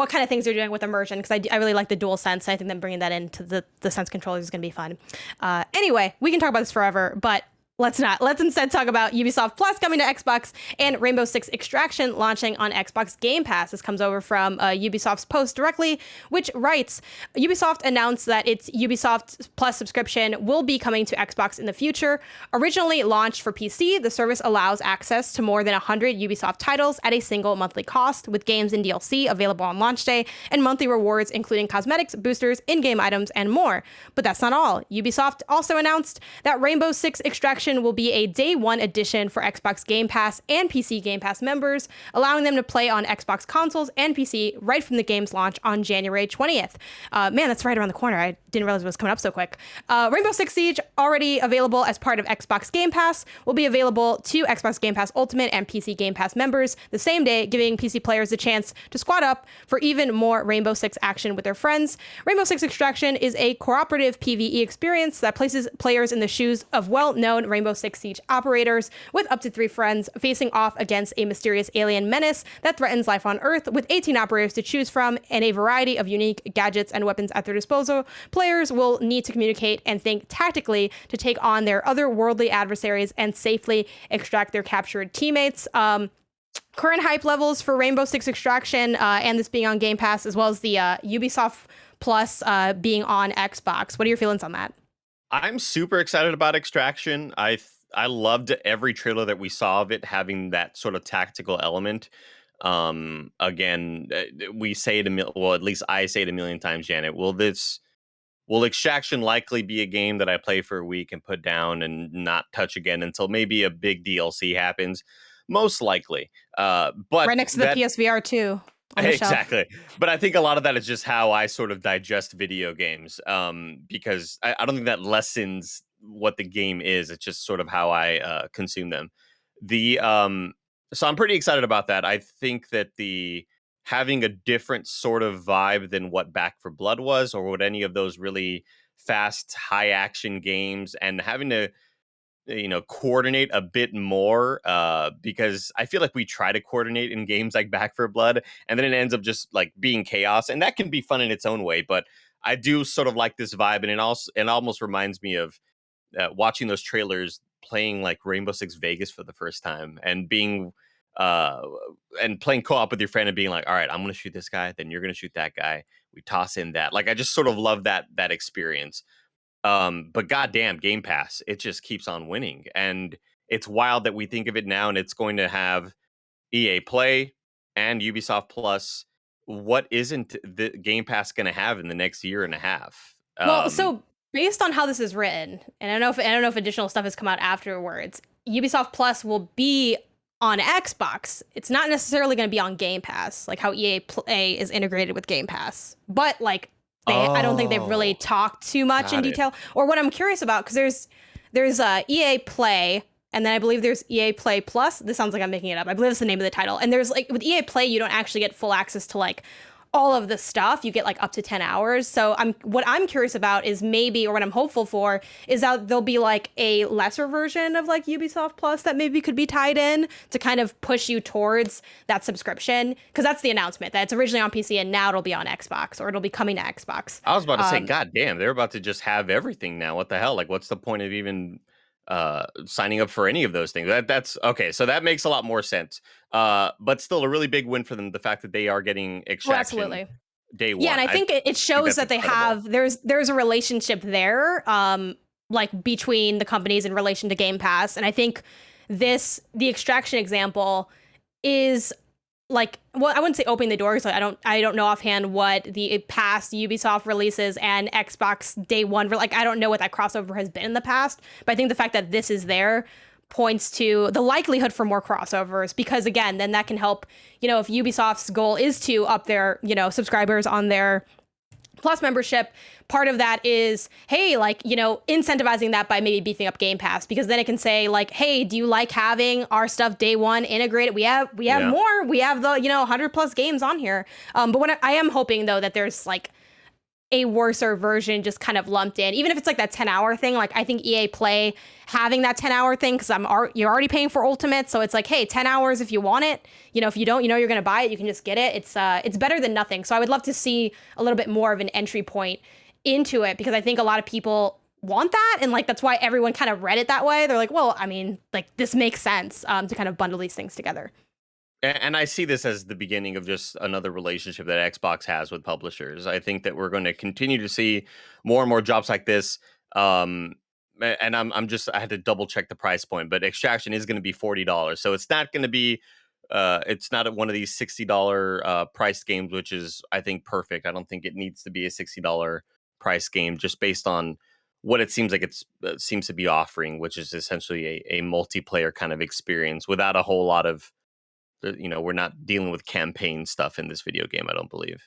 kind of things they're doing with immersion, because I really like the dual sense. I think them bringing that into the sense controllers is going to be fun. Anyway, we can talk about this forever, but let's not. Let's instead talk about Ubisoft Plus coming to Xbox and Rainbow Six Extraction launching on Xbox Game Pass. This comes over from Ubisoft's post directly, which writes, Ubisoft announced that its Ubisoft Plus subscription will be coming to Xbox in the future. Originally launched for PC, the service allows access to more than 100 Ubisoft titles at a single monthly cost, with games and DLC available on launch day, and monthly rewards including cosmetics, boosters, in-game items, and more. But that's not all. Ubisoft also announced that Rainbow Six Extraction will be a day one addition for Xbox Game Pass and PC Game Pass members, allowing them to play on Xbox consoles and PC right from the game's launch on January 20th. Man, that's right around the corner. I didn't realize it was coming up so quick. Rainbow Six Siege, already available as part of Xbox Game Pass, will be available to Xbox Game Pass Ultimate and PC Game Pass members the same day, giving PC players a chance to squad up for even more Rainbow Six action with their friends. Rainbow Six Extraction is a cooperative PvE experience that places players in the shoes of well-known Rainbow Six Siege operators, with up to 3 friends facing off against a mysterious alien menace that threatens life on Earth. With 18 operators to choose from and a variety of unique gadgets and weapons at their disposal, players will need to communicate and think tactically to take on their otherworldly adversaries and safely extract their captured teammates. Current hype levels for Rainbow Six Extraction and this being on Game Pass, as well as the Ubisoft Plus being on Xbox. What are your feelings on that? I'm super excited about Extraction. I loved every trailer that we saw of it having that sort of tactical element. Again, we say it at least I say it a million times, Janet. Will Extraction likely be a game that I play for a week and put down and not touch again until maybe a big DLC happens? Most likely. But right next to the PSVR 2. Exactly. But I think a lot of that is just how I sort of digest video games, because I don't think that lessens what the game is. It's just sort of how I consume them. So I'm pretty excited about that. I think that having a different sort of vibe than what Back 4 Blood was, or what any of those really fast, high action games, and having to coordinate a bit more, because I feel like we try to coordinate in games like Back 4 Blood, and then it ends up just like being chaos, and that can be fun in its own way. But I do sort of like this vibe, and it almost reminds me of watching those trailers, playing like Rainbow Six Vegas for the first time, and being and playing co-op with your friend and being like, all right, I'm gonna shoot this guy, then you're gonna shoot that guy. We toss in that. Like, I just sort of love that experience. But goddamn, Game Pass, it just keeps on winning. And it's wild that we think of it now and it's going to have EA Play and Ubisoft Plus. What isn't the Game Pass going to have in the next year and a half? Well, so based on how this is written, and I don't know if additional stuff has come out afterwards, Ubisoft Plus will be on Xbox. It's not necessarily going to be on Game Pass, like how EA Play is integrated with Game Pass. But like, I don't think they've really talked too much in detail. Or what I'm curious about, because there's EA Play, and then I believe there's EA Play Plus. This sounds like I'm making it up. I believe it's the name of the title. And there's like, with EA Play, you don't actually get full access to like all of the stuff. You get like up to 10 hours. So what I'm curious about is maybe, or what I'm hopeful for, is that there'll be like a lesser version of like Ubisoft Plus that maybe could be tied in to kind of push you towards that subscription. Because that's the announcement, that it's originally on PC and now it'll be on Xbox, or it'll be coming to Xbox. I was about to say, God damn, they're about to just have everything now. What the hell? Like, what's the point of even signing up for any of those things? That's okay. So that makes a lot more sense. But still a really big win for them, the fact that they are getting Extraction day one. Yeah, and I think it shows that they have there's a relationship there. like between the companies in relation to Game Pass. And I think the Extraction example is like, well, I wouldn't say opening the door because I don't know offhand what the past Ubisoft releases and Xbox day one, like I don't know what that crossover has been in the past, but I think the fact that this is there points to the likelihood for more crossovers, because again, then that can help, if Ubisoft's goal is to up their, subscribers on their Plus membership, part of that is, hey, like, incentivizing that by maybe beefing up Game Pass, because then it can say like, hey, do you like having our stuff day one integrated? We have more. We have the, 100 plus games on here. But when I am hoping though that there's like a worser version just kind of lumped in, even if it's like that 10-hour thing. Like I think EA Play having that 10-hour thing, because you're already paying for Ultimate, so it's like, hey, 10 hours if you want it. If you don't, you're going to buy it, you can just get it. It's better than nothing. So I would love to see a little bit more of an entry point into it, because I think a lot of people want that, and like that's why everyone kind of read it that way. They're like, well, I mean, like this makes sense to kind of bundle these things together. And I see this as the beginning of just another relationship that Xbox has with publishers. I think that we're going to continue to see more and more jobs like this. And I had to double check the price point, but Extraction is going to be $40. So it's not going to be, it's not one of these $60 priced games, which is, I think, perfect. I don't think it needs to be a $60 price game just based on what it seems like it seems to be offering, which is essentially a multiplayer kind of experience without a whole lot of, we're not dealing with campaign stuff in this video game, I don't believe.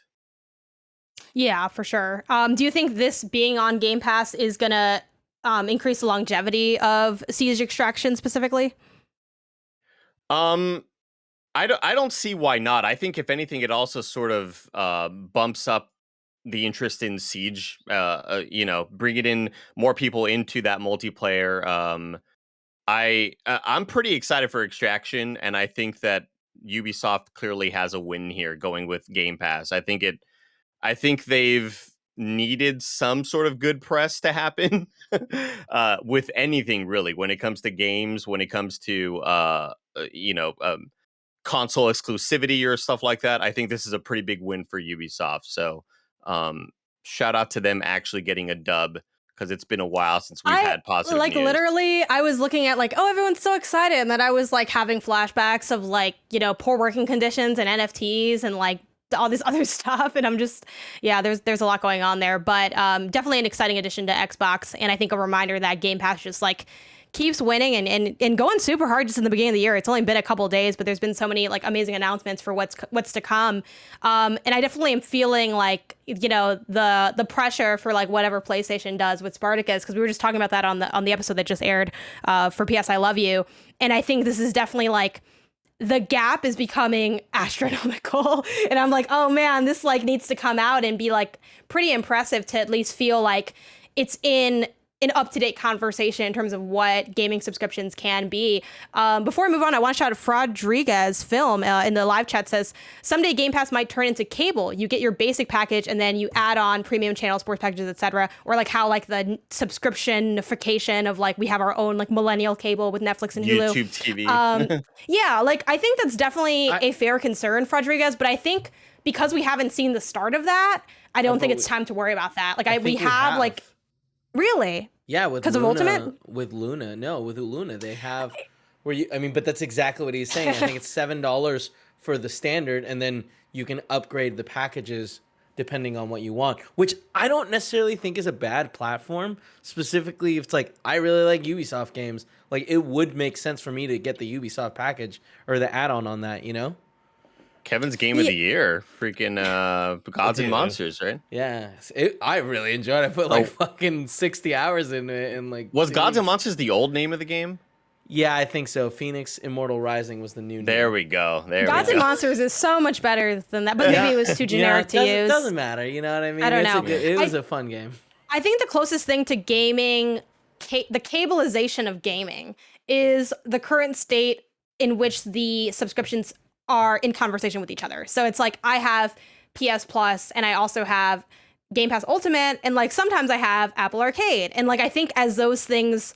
Yeah, for sure. Do you think this being on Game Pass is going to increase the longevity of Siege Extraction specifically? I don't see why not. I think if anything, it also sort of bumps up the interest in Siege, bringing in more people into that multiplayer. I'm pretty excited for Extraction, and I think that Ubisoft clearly has a win here going with Game Pass. I think they've needed some sort of good press to happen with anything really, when it comes to games, when it comes to console exclusivity or stuff like that. I think this is a pretty big win for Ubisoft. So shout out to them actually getting a dub, because it's been a while since we've had positive news. Literally, I was looking at like, oh, everyone's so excited, and then I was like having flashbacks of like, poor working conditions and NFTs and like all this other stuff, and I'm just, there's a lot going on there, but definitely an exciting addition to Xbox, and I think a reminder that Game Pass just like keeps winning and going super hard just in the beginning of the year. It's only been a couple of days, but there's been so many like amazing announcements for what's to come. And I definitely am feeling like, the pressure for like whatever PlayStation does with Spartacus, because we were just talking about that on the episode that just aired for PS I Love You. And I think this is definitely like, the gap is becoming astronomical. And I'm like, oh man, this like needs to come out and be like pretty impressive to at least feel like it's in an up-to-date conversation in terms of what gaming subscriptions can be. Before I move on, I want to shout out Rodriguez Film in the live chat says, someday Game Pass might turn into cable. You get your basic package and then you add on premium channel, sports packages, etc. Or like how like the subscriptionification of like we have our own like millennial cable with Netflix and Hulu. YouTube TV. Yeah, like I think that's definitely a fair concern, Rodriguez, but I think because we haven't seen the start of that, I don't think it's time to worry about that. Like we have like... Really? Yeah, with because of Ultimate. With Luna, no, with Luna they have where you. I mean, but that's exactly what he's saying. I think it's $7 for the standard, and then you can upgrade the packages depending on what you want. Which I don't necessarily think is a bad platform. Specifically, if it's like I really like Ubisoft games, like it would make sense for me to get the Ubisoft package or the add-on on that. Kevin's game of the year, freaking Gods and Monsters, right? Yeah, I really enjoyed it. I put like fucking 60 hours into it, and like was Gods and Monsters the old name of the game? Yeah, I think so. Phoenix Immortal Rising was the new name. There we go. Gods and Monsters is so much better than that, but maybe it was too generic to use. It doesn't matter, you know what I mean? I don't know. It was a fun game. I think the closest thing to gaming, the cableization of gaming, is the current state in which the subscriptions are in conversation with each other. So it's like I have PS Plus and I also have Game Pass Ultimate, and like sometimes I have Apple Arcade. And like I think as those things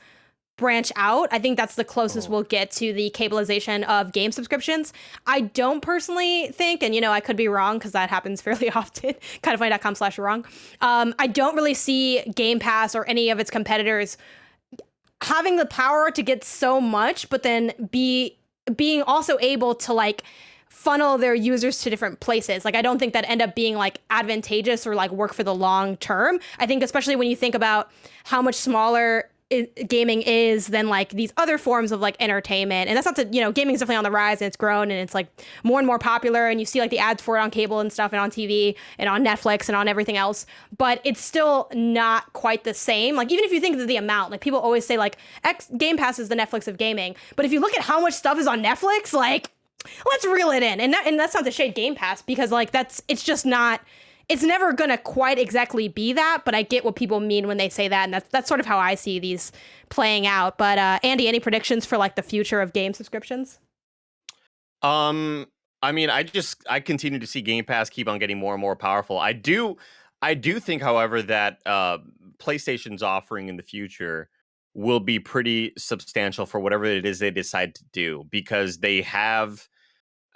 branch out. I think that's the closest we'll get to the cableization of game subscriptions. I don't personally think, and I could be wrong because that happens fairly often, kindafunny.com/wrong. I don't really see Game Pass or any of its competitors having the power to get so much, but then being also able to like funnel their users to different places. Like, I don't think that end up being like advantageous or like work for the long term. I think especially when you think about how much smaller gaming is than like these other forms of like entertainment. And that's not to, gaming is definitely on the rise and it's grown and it's like more and more popular, and you see like the ads for it on cable and stuff and on TV and on Netflix and on everything else, but it's still not quite the same. Like, even if you think of the amount, like people always say like Game Pass is the Netflix of gaming, but if you look at how much stuff is on Netflix, like, let's reel it in. And that's not to shade Game Pass, because like it's never gonna quite exactly be that, but I get what people mean when they say that, and that's sort of how I see these playing out. But Andy, any predictions for like the future of game subscriptions? I mean, I continue to see Game Pass keep on getting more and more powerful. I do think, however, that PlayStation's offering in the future will be pretty substantial for whatever it is they decide to do, because they have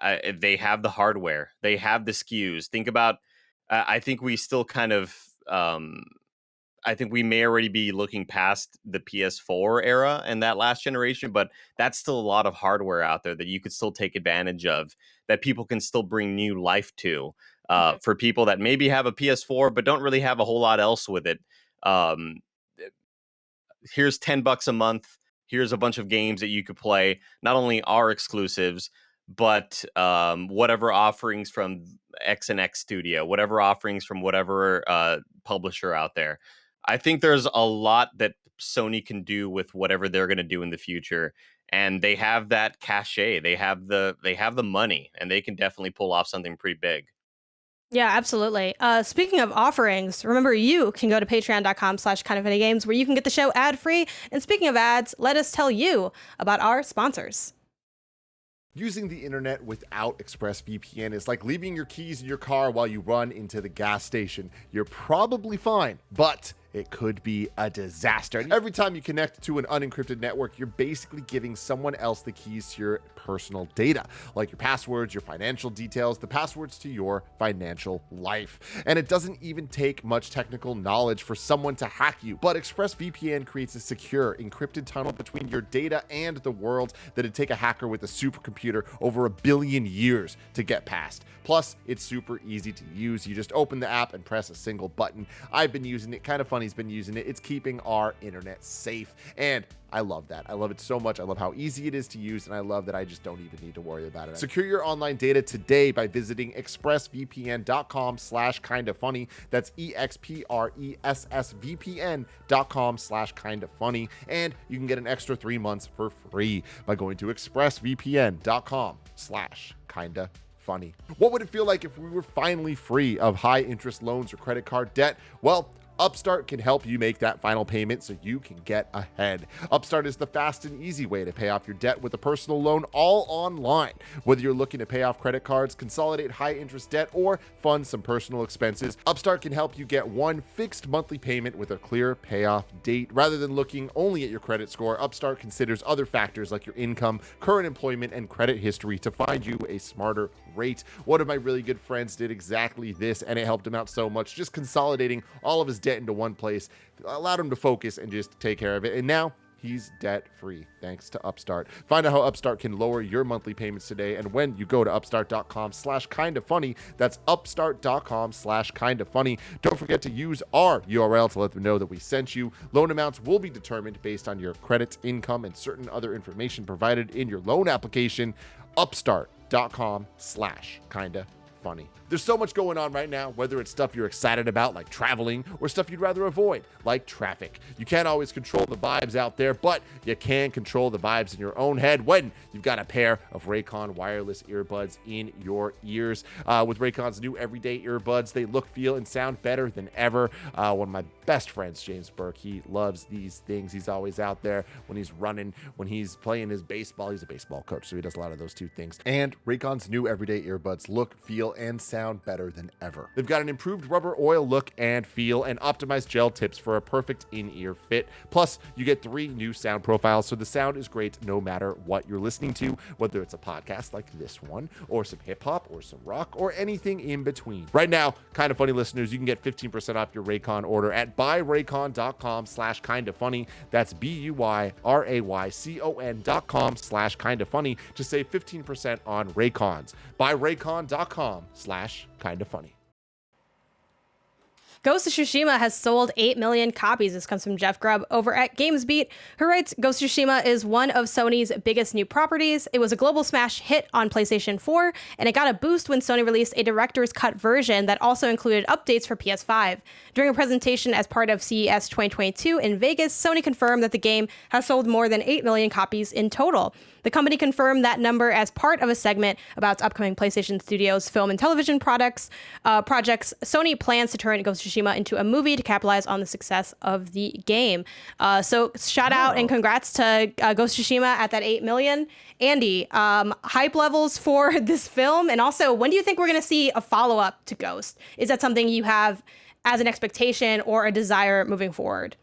the hardware, they have the SKUs. Think about, I think we still kind of, I think we may already be looking past the PS4 era and that last generation, but that's still a lot of hardware out there that you could still take advantage of, that people can still bring new life to. For people that maybe have a PS4 but don't really have a whole lot else with it. Here's $10 a month. Here's a bunch of games that you could play. Not only our exclusives, but whatever offerings from X and X Studio, whatever offerings from whatever publisher out there. I think there's a lot that Sony can do with whatever they're going to do in the future, and they have that cachet. They have the money, and they can definitely pull off something pretty big. Yeah, absolutely. Speaking of offerings, remember you can go to patreon.com/KindaFunnyGames where you can get the show ad-free. And speaking of ads, let us tell you about our sponsors. Using the internet without ExpressVPN is like leaving your keys in your car while you run into the gas station. You're probably fine, but it could be a disaster. Every time you connect to an unencrypted network, you're basically giving someone else the keys to your personal data, like your passwords, your financial details, the passwords to your financial life. And it doesn't even take much technical knowledge for someone to hack you, but ExpressVPN creates a secure, encrypted tunnel between your data and the world that'd take a hacker with a supercomputer over 1 billion years to get past. Plus, it's super easy to use. You just open the app and press a single button. I've been using it. KindaFunny's been using it. It's keeping our internet safe. And I love that. I love it so much. I love how easy it is to use, and I love that I just don't even need to worry about it. Secure your online data today by visiting expressvpn.com/kindafunny. That's expressvpn.com/kindafunny. And you can get an extra 3 months for free by going to expressvpn.com/kindafunny. What would it feel like if we were finally free of high interest loans or credit card debt? Well, Upstart can help you make that final payment so you can get ahead. Upstart is the fast and easy way to pay off your debt with a personal loan, all online. Whether you're looking to pay off credit cards, consolidate high interest debt, or fund some personal expenses, Upstart can help you get one fixed monthly payment with a clear payoff date. Rather than looking only at your credit score, Upstart considers other factors like your income, current employment, and credit history to find you a smarter rate. One of my really good friends did exactly this, and it helped him out so much. Just consolidating all of his debt into one place allowed him to focus and just take care of it. And now he's debt-free thanks to Upstart. Find out how Upstart can lower your monthly payments today. And when you go to upstart.com/kindafunny, that's upstart.com/kindafunny. Don't forget to use our URL to let them know that we sent you. Loan amounts will be determined based on your credit, income, and certain other information provided in your loan application. Upstart.com/kindafunny. There's so much going on right now, whether it's stuff you're excited about, like traveling, or stuff you'd rather avoid, like traffic. You can't always control the vibes out there, but you can control the vibes in your own head when you've got a pair of Raycon wireless earbuds in your ears. With Raycon's new everyday earbuds, they look, feel, and sound better than ever. One of my best friends, James Burke, he loves these things. He's always out there when he's running, when he's playing his baseball. He's a baseball coach, so he does a lot of those two things. And Raycon's new everyday earbuds look, feel, and sound better than ever. They've got an improved rubber oil look and feel and optimized gel tips for a perfect in-ear fit. Plus, you get 3 new sound profiles, so the sound is great no matter what you're listening to, whether it's a podcast like this one, or some hip-hop, or some rock, or anything in between. Right now, Kinda Funny listeners, you can get 15% off your Raycon order at buyraycon.com/kindafunny. That's BUYRAYCON.com/kindafunny to save 15% on Raycons. Buyraycon.com/kindafunny. Ghost of Tsushima has sold 8 million copies. This comes from Jeff Grubb over at GamesBeat, who writes, Ghost of Tsushima is one of Sony's biggest new properties. It was a global smash hit on PlayStation 4, and it got a boost when Sony released a director's cut version that also included updates for PS5. During a presentation as part of CES 2022 in Vegas, Sony confirmed that the game has sold more than 8 million copies in total. The company confirmed that number as part of a segment about its upcoming PlayStation Studios film and television projects. Sony plans to turn Ghost of Tsushima into a movie to capitalize on the success of the game. So shout out and congrats to Ghost of Tsushima at that 8 million. Andy, hype levels for this film, and also when do you think we're going to see a follow-up to Ghost? Is that something you have as an expectation or a desire moving forward?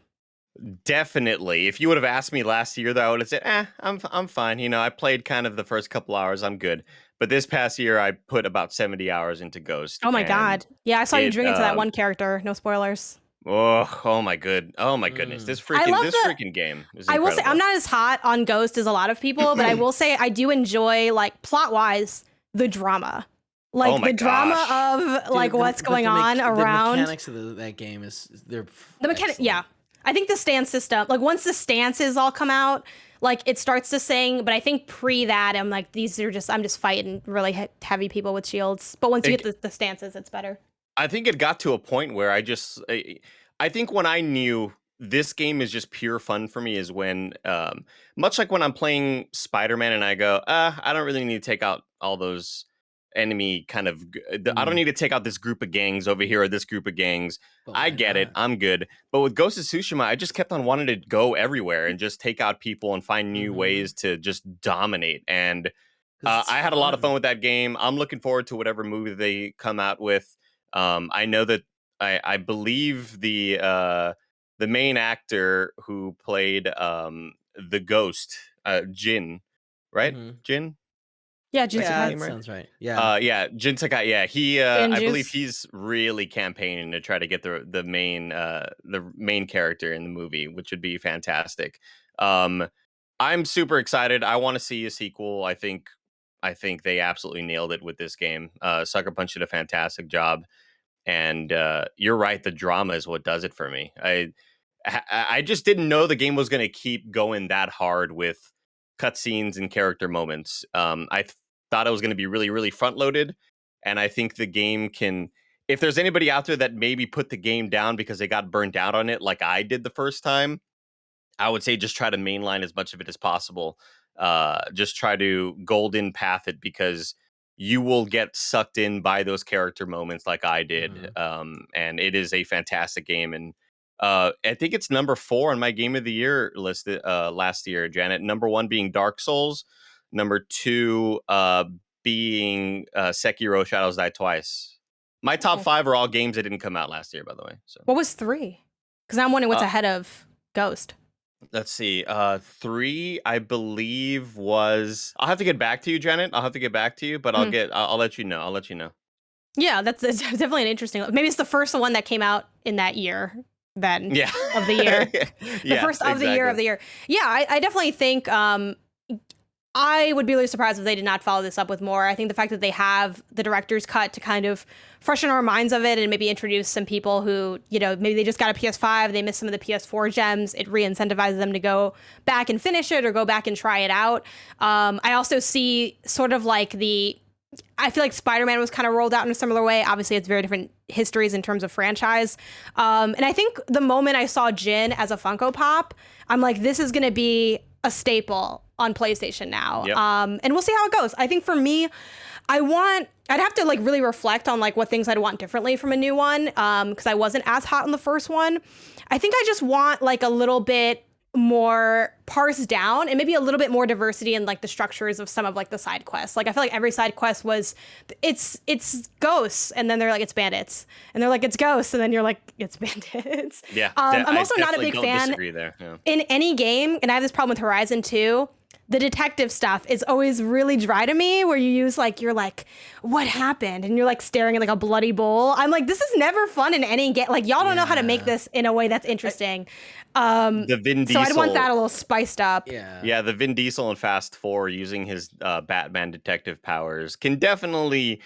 Definitely. If you would have asked me last year, though, I would have said, I'm fine. You know, I played kind of the first couple hours. I'm good. But this past year, I put about 70 hours into Ghost. Oh my God. Yeah, I saw you drink into that one character. No spoilers. Oh my goodness. This freaking game is incredible. I will say, I'm not as hot on Ghost as a lot of people, but I will say I do enjoy, like, plot-wise, the drama. Like, the drama of, like, what's going on around. The mechanics of that game they're the mechanic. Yeah. I think the stance system, like once the stances all come out, like it starts to sing, but I think pre that, I'm like, I'm just fighting really heavy people with shields. But once you get the stances, it's better. I think it got to a point where I think when I knew this game is just pure fun for me is when, much like when I'm playing Spider-Man and I go, I don't really need to take out all those enemy kind of I don't need to take out this group of gangs over here or this group of gangs. I get it. I'm good. But with Ghost of Tsushima, I just kept on wanting to go everywhere and just take out people and find new ways to just dominate. And I had a lot of fun with that game. I'm looking forward to whatever movie they come out with. I know that I believe the main actor who played the ghost, Jin, right? Jin? Yeah, Jin Sakai. Sounds right. Yeah. Jin Sakai. Yeah, he. I believe he's really campaigning to try to get the main character in the movie, which would be fantastic. I'm super excited. I want to see a sequel. I think they absolutely nailed it with this game. Sucker Punch did a fantastic job, and you're right. The drama is what does it for me. I just didn't know the game was going to keep going that hard with cutscenes and character moments. I thought it was going to be really, really front loaded. And I think the game can, if there's anybody out there that maybe put the game down because they got burnt out on it, like I did the first time, I would say just try to mainline as much of it as possible. Just try to golden path it because you will get sucked in by those character moments like I did. And it is a fantastic game. And I think it's number 4 on my Game of the Year list last year, Janet. Number 1 being Dark Souls. Number 2 being Sekiro Shadows Die Twice. My top 5 are all games that didn't come out last year, by the way. So what was 3? Because I'm wondering what's ahead of Ghost. Let's see. 3, I believe, was... I'll have to get back to you, Janet. I'll have to get back to you, but I'll let you know. I'll let you know. Yeah, that's definitely an interesting... Maybe it's the first one that came out in that year. Then of the year, the first of the year. Yeah, I definitely think I would be really surprised if they did not follow this up with more. I think the fact that they have the director's cut to kind of freshen our minds of it and maybe introduce some people who, you know, maybe they just got a PS5, they missed some of the PS4 gems. It re-incentivizes them to go back and finish it or go back and try it out. I also see sort of like I feel like Spider-Man was kind of rolled out in a similar way. Obviously, it's very different histories in terms of franchise. And I think the moment I saw Jin as a Funko Pop, I'm like, this is going to be a staple on PlayStation now. Yep. And we'll see how it goes. I think for me, I'd have to like really reflect on like what things I'd want differently from a new one. Because I wasn't as hot on the first one. I think I just want like a little bit more parsed down and maybe a little bit more diversity in like the structures of some of like the side quests. Like I feel like every side quest was it's ghosts and then they're like it's bandits and they're like it's ghosts and then you're like it's bandits. Yeah, I'm I also not a definitely big don't fan disagree there. Yeah. in any game, and I have this problem with Horizon 2. The detective stuff is always really dry to me, where you use like you're like, what happened? And you're like staring at like a bloody bowl. I'm like, this is never fun in any game. Like y'all don't know how to make this in a way that's interesting. The Vin So Diesel. I'd want that a little spiced up. Yeah, the Vin Diesel in Fast 4 using his Batman detective powers can definitely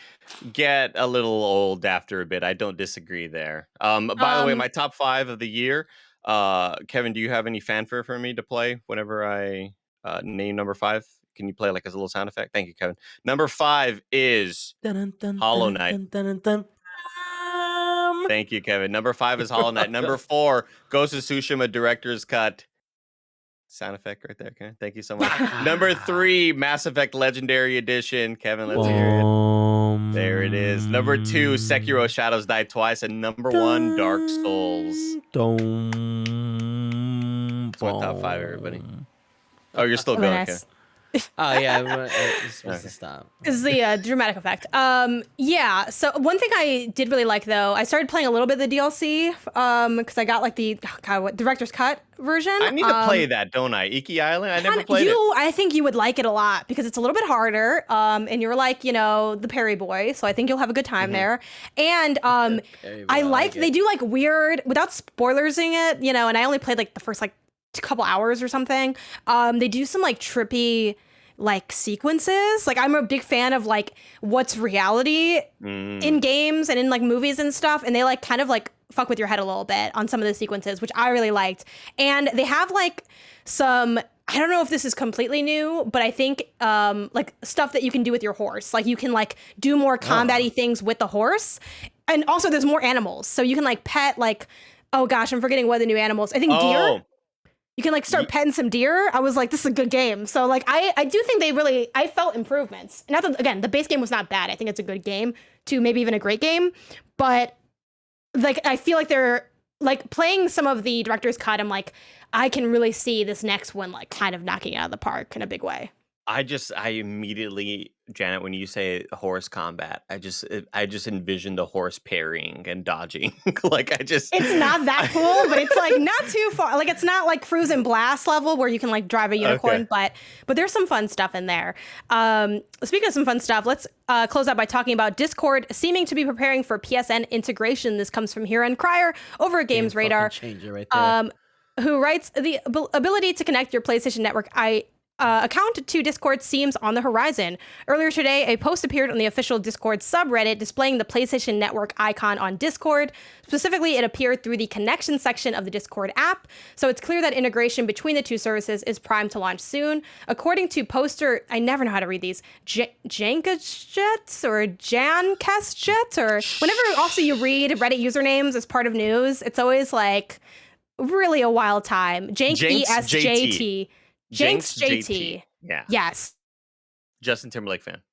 get a little old after a bit. I don't disagree there. By the way, my top 5 of the year. Kevin, do you have any fanfare for me to play whenever I name number 5? Can you play like a little sound effect? Thank you, Kevin. Number 5 is Hollow Knight. Thank you, Kevin. Number 5 is Hollow Knight. Number 4, Ghost of Tsushima Director's Cut. Sound effect right there, Kevin. Thank you so much. Number 3, Mass Effect Legendary Edition. Kevin, let's hear it. There it is. Number 2, Sekiro Shadows Die Twice. And number 1, Dark Souls. That's my top 5, everybody. Oh, you're still going, Kevin. Oh yeah, it's supposed to stop. Is the dramatic effect. Yeah. So one thing I did really like though, I started playing a little bit of the DLC because I got like the director's cut version. I need to play that, don't I? Iki Island. I never played it. I think you would like it a lot because it's a little bit harder. And you're like the Perry boy, so I think you'll have a good time there. And I like they do like weird without spoilersing it, and I only played like the first like couple hours or something. They do some like trippy like sequences. Like I'm a big fan of like what's reality in games and in like movies and stuff, and they like kind of like fuck with your head a little bit on some of the sequences, which I really liked. And they have like some, I don't know if this is completely new, but I think like stuff that you can do with your horse. Like you can like do more combat-y things with the horse. And also there's more animals. So you can like pet like, oh gosh, I'm forgetting what the new animals. I think deer. You can like start petting some deer. I was like, this is a good game. So like, I do think I felt improvements. Not that, again, the base game was not bad. I think it's a good game to maybe even a great game. But like, I feel like they're like playing some of the director's cut. I'm like, I can really see this next one, like kind of knocking it out of the park in a big way. I immediately, Janet, when you say horse combat, I just envision the horse parrying and dodging. It's not that cool, but it's like not too far. Like it's not like Cruise and Blast level where you can like drive a unicorn, but there's some fun stuff in there. Speaking of some fun stuff, let's close out by talking about Discord seeming to be preparing for PSN integration. This comes from Hirun Cryer over at Games Radar, who writes the ability to connect your PlayStation Network account to Discord seems on the horizon. Earlier today, a post appeared on the official Discord subreddit displaying the PlayStation Network icon on Discord. Specifically, it appeared through the connection section of the Discord app, so it's clear that integration between the two services is primed to launch soon. According to poster, I never know how to read these, Jankasjet or Jankasjet, or whenever also you read Reddit usernames as part of news, it's always like really a wild time. Jank ESJT. Jenks JT. Yeah. Yes. Justin Timberlake fan.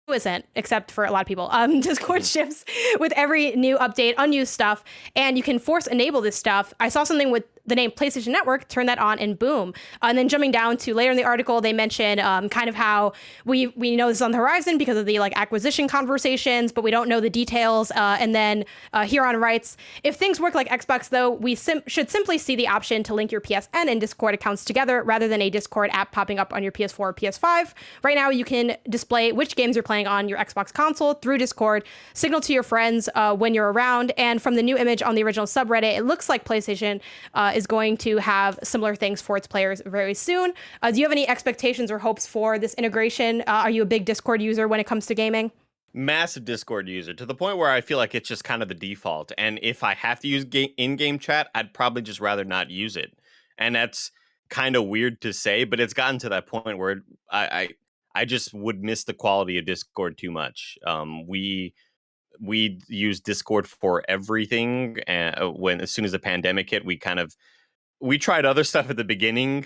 Who isn't, except for a lot of people. Discord shifts with every new update, unused stuff, and you can force enable this stuff. I saw something with the name PlayStation Network, turn that on, and boom. And then jumping down to later in the article, they mention kind of how we know this is on the horizon because of the like acquisition conversations, but we don't know the details. And then Huron writes, if things work like Xbox, though, we should simply see the option to link your PSN and Discord accounts together rather than a Discord app popping up on your PS4 or PS5. Right now, you can display which games you're playing on your Xbox console through Discord, signal to your friends when you're around, and from the new image on the original subreddit, it looks like PlayStation is going to have similar things for its players very soon. Do you have any expectations or hopes for this integration? Are you a big Discord user when it comes to gaming? Massive Discord user, to the point where I feel like it's just kind of the default. And if I have to use in-game chat, I'd probably just rather not use it. And that's kind of weird to say, but it's gotten to that point where I just would miss the quality of Discord too much. We use Discord for everything, and as soon as the pandemic hit, we tried other stuff at the beginning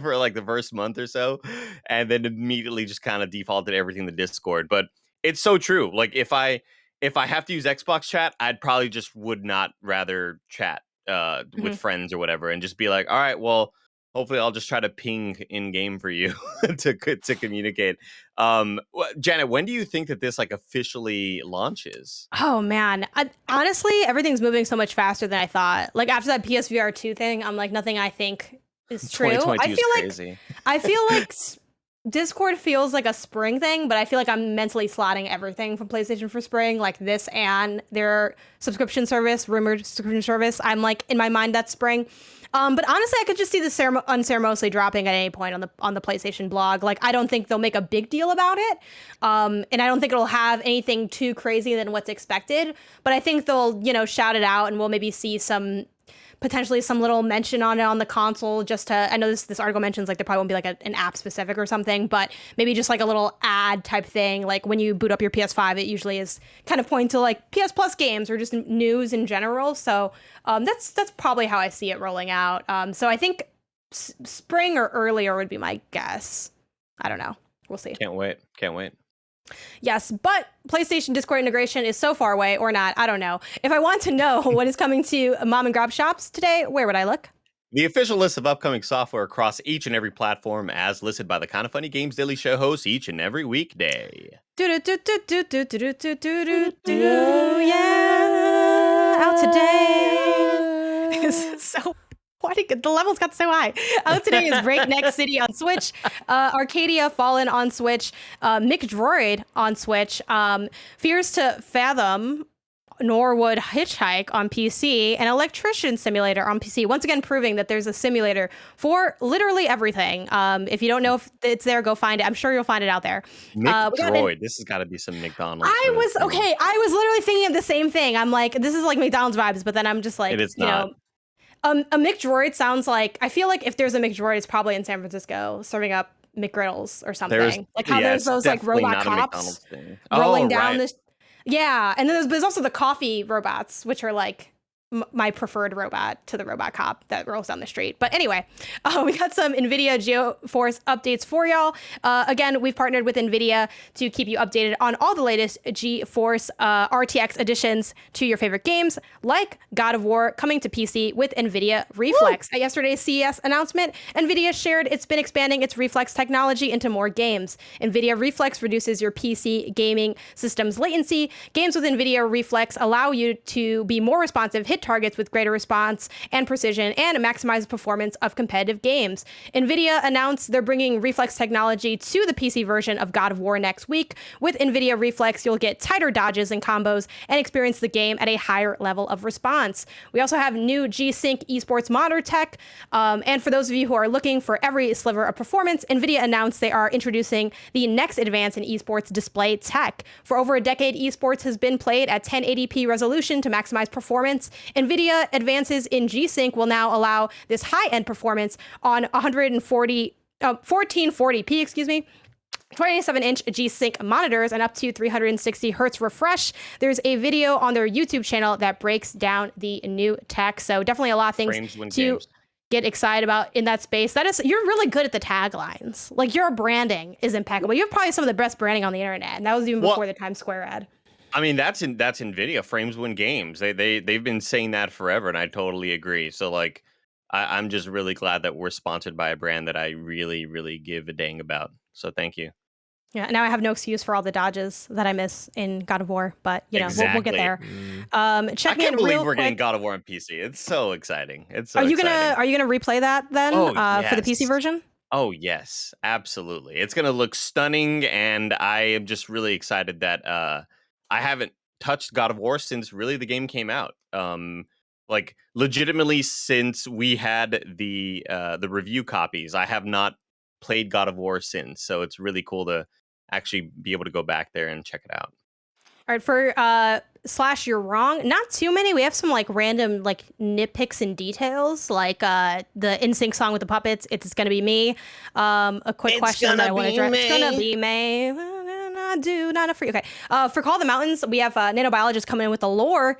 for like the first month or so, and then immediately just kind of defaulted everything to Discord. But it's so true. Like if I have to use Xbox chat, I'd probably just would not rather chat with friends or whatever, and just be like, all right, well, hopefully I'll just try to ping in game for you to communicate. Janet, when do you think that this like officially launches? Oh man, honestly, everything's moving so much faster than I thought. Like after that PSVR2 thing, I'm like, nothing I think is true. 2022 is crazy. I feel like Discord feels like a spring thing, but I feel like I'm mentally slotting everything from PlayStation for spring, like this and their subscription service, rumored subscription service. I'm like, in my mind, that's spring. But honestly, I could just see this unceremoniously dropping at any point on the PlayStation blog. Like, I don't think they'll make a big deal about it, and I don't think it'll have anything too crazy than what's expected. But I think they'll, shout it out, and we'll maybe see potentially some little mention on it on the console. Just to, I know this article mentions like there probably won't be like an app specific or something, but maybe just like a little ad type thing. Like when you boot up your PS5, it usually is kind of pointing to like PS Plus games or just news in general. So that's probably how I see it rolling out. So I think spring or earlier would be my guess. I don't know. We'll see. Can't wait. Yes, but PlayStation Discord integration is so far away, or not, I don't know. If I want to know what is coming to mom and grab shops today, where would I look? The official list of upcoming software across each and every platform as listed by the KindaFunny Games Daily Show hosts each and every weekday. Yeah, out today. It's so the levels got so high. Out today is Breakneck City on Switch, Arcadia Fallen on Switch, McDroid on Switch, Fears to Fathom, Norwood Hitchhike on PC, and Electrician Simulator on PC. Once again, proving that there's a simulator for literally everything. If you don't know if it's there, go find it. I'm sure you'll find it out there. McDroid. This has got to be some McDonald's. I was literally thinking of the same thing. I'm like, this is like McDonald's vibes, but then I'm just like, it's not. A McDroid sounds like, I feel like if there's a McDroid, it's probably in San Francisco serving up McGriddles or something. Like how there's those like robot cops rolling down this. Yeah, and then there's also the coffee robots, which are like my preferred robot to the robot cop that rolls down the street. But anyway, we got some NVIDIA GeForce updates for y'all. Again, we've partnered with NVIDIA to keep you updated on all the latest GeForce RTX additions to your favorite games, like God of War coming to PC with NVIDIA Reflex. At yesterday's CES announcement, NVIDIA shared it's been expanding its Reflex technology into more games. NVIDIA Reflex reduces your PC gaming system's latency. Games with NVIDIA Reflex allow you to be more responsive, hit targets with greater response and precision, and maximize the performance of competitive games. NVIDIA announced they're bringing Reflex technology to the PC version of God of War next week. With NVIDIA Reflex, you'll get tighter dodges and combos and experience the game at a higher level of response. We also have new G-Sync esports monitor tech. And for those of you who are looking for every sliver of performance, NVIDIA announced they are introducing the next advance in esports display tech. For over a decade, esports has been played at 1080p resolution to maximize performance. NVIDIA advances in G-Sync will now allow this high-end performance on 1440p, 27-inch G-Sync monitors and up to 360 hertz refresh. There's a video on their YouTube channel that breaks down the new tech. So definitely a lot of things to get excited about in that space. You're really good at the taglines. Like your branding is impeccable. You have probably some of the best branding on the internet, and that was even before the Times Square ad. I mean, that's NVIDIA. Frames win games. They've been saying that forever, and I totally agree. So like, I'm just really glad that we're sponsored by a brand that I really, really give a dang about. So thank you. Yeah, now I have no excuse for all the dodges that I miss in God of War, but we'll get there. Check me in real quick. I can't believe we're getting God of War on PC. It's so exciting. Are you gonna replay that then for the PC version? Oh yes, absolutely. It's gonna look stunning, and I am just really excited that I haven't touched God of War since really the game came out. Like legitimately since we had the review copies, I have not played God of War since. So it's really cool to actually be able to go back there and check it out. All right, for Slash, you're wrong. Not too many. We have some like random like nitpicks and details, like the NSYNC song with the puppets. It's gonna be me. A quick question that I want to address. It's gonna be me. Not free. Okay. For Call of the Mountains, we have nanobiologists coming in with the lore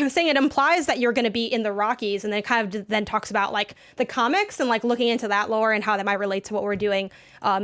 saying it implies that you're going to be in the Rockies, and then it kind of then talks about like the comics and like looking into that lore and how that might relate to what we're doing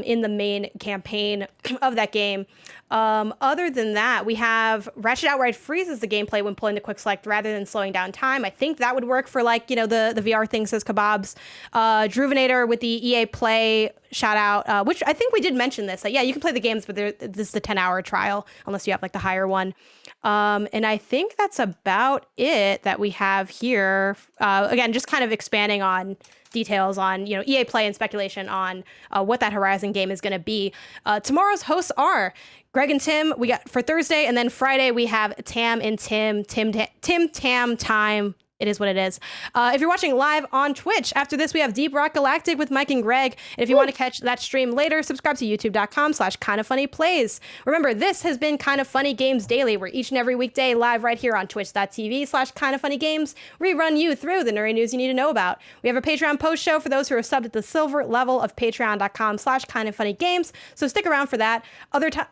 in the main campaign of that game. Other than that, we have Ratchet outright freezes the gameplay when pulling the quick select rather than slowing down time. I think that would work for like, the VR thing, says Kebabs. Druvenator with the EA Play shout out, which I think we did mention this. That, yeah, you can play the games, but this is the 10-hour trial unless you have like the higher one. And I think that's about it that we have here. Again, just kind of expanding on details on, EA Play and speculation on what that Horizon game is going to be. Tomorrow's hosts are Greg and Tim, we got for Thursday, and then Friday we have Tam and Tim Tam time. It is what it is. If you're watching live on Twitch, after this, we have Deep Rock Galactic with Mike and Greg. And if you want to catch that stream later, subscribe to youtube.com/KindaFunnyPlays. Remember, this has been Kinda Funny Games Daily. We're each and every weekday live right here on twitch.tv/KindaFunnyGames. We run you through the nerdy news you need to know about. We have a Patreon post show for those who are subbed at the silver level of patreon.com/KindaFunnyGames. So stick around for that.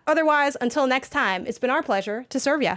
Otherwise, until next time, it's been our pleasure to serve ya.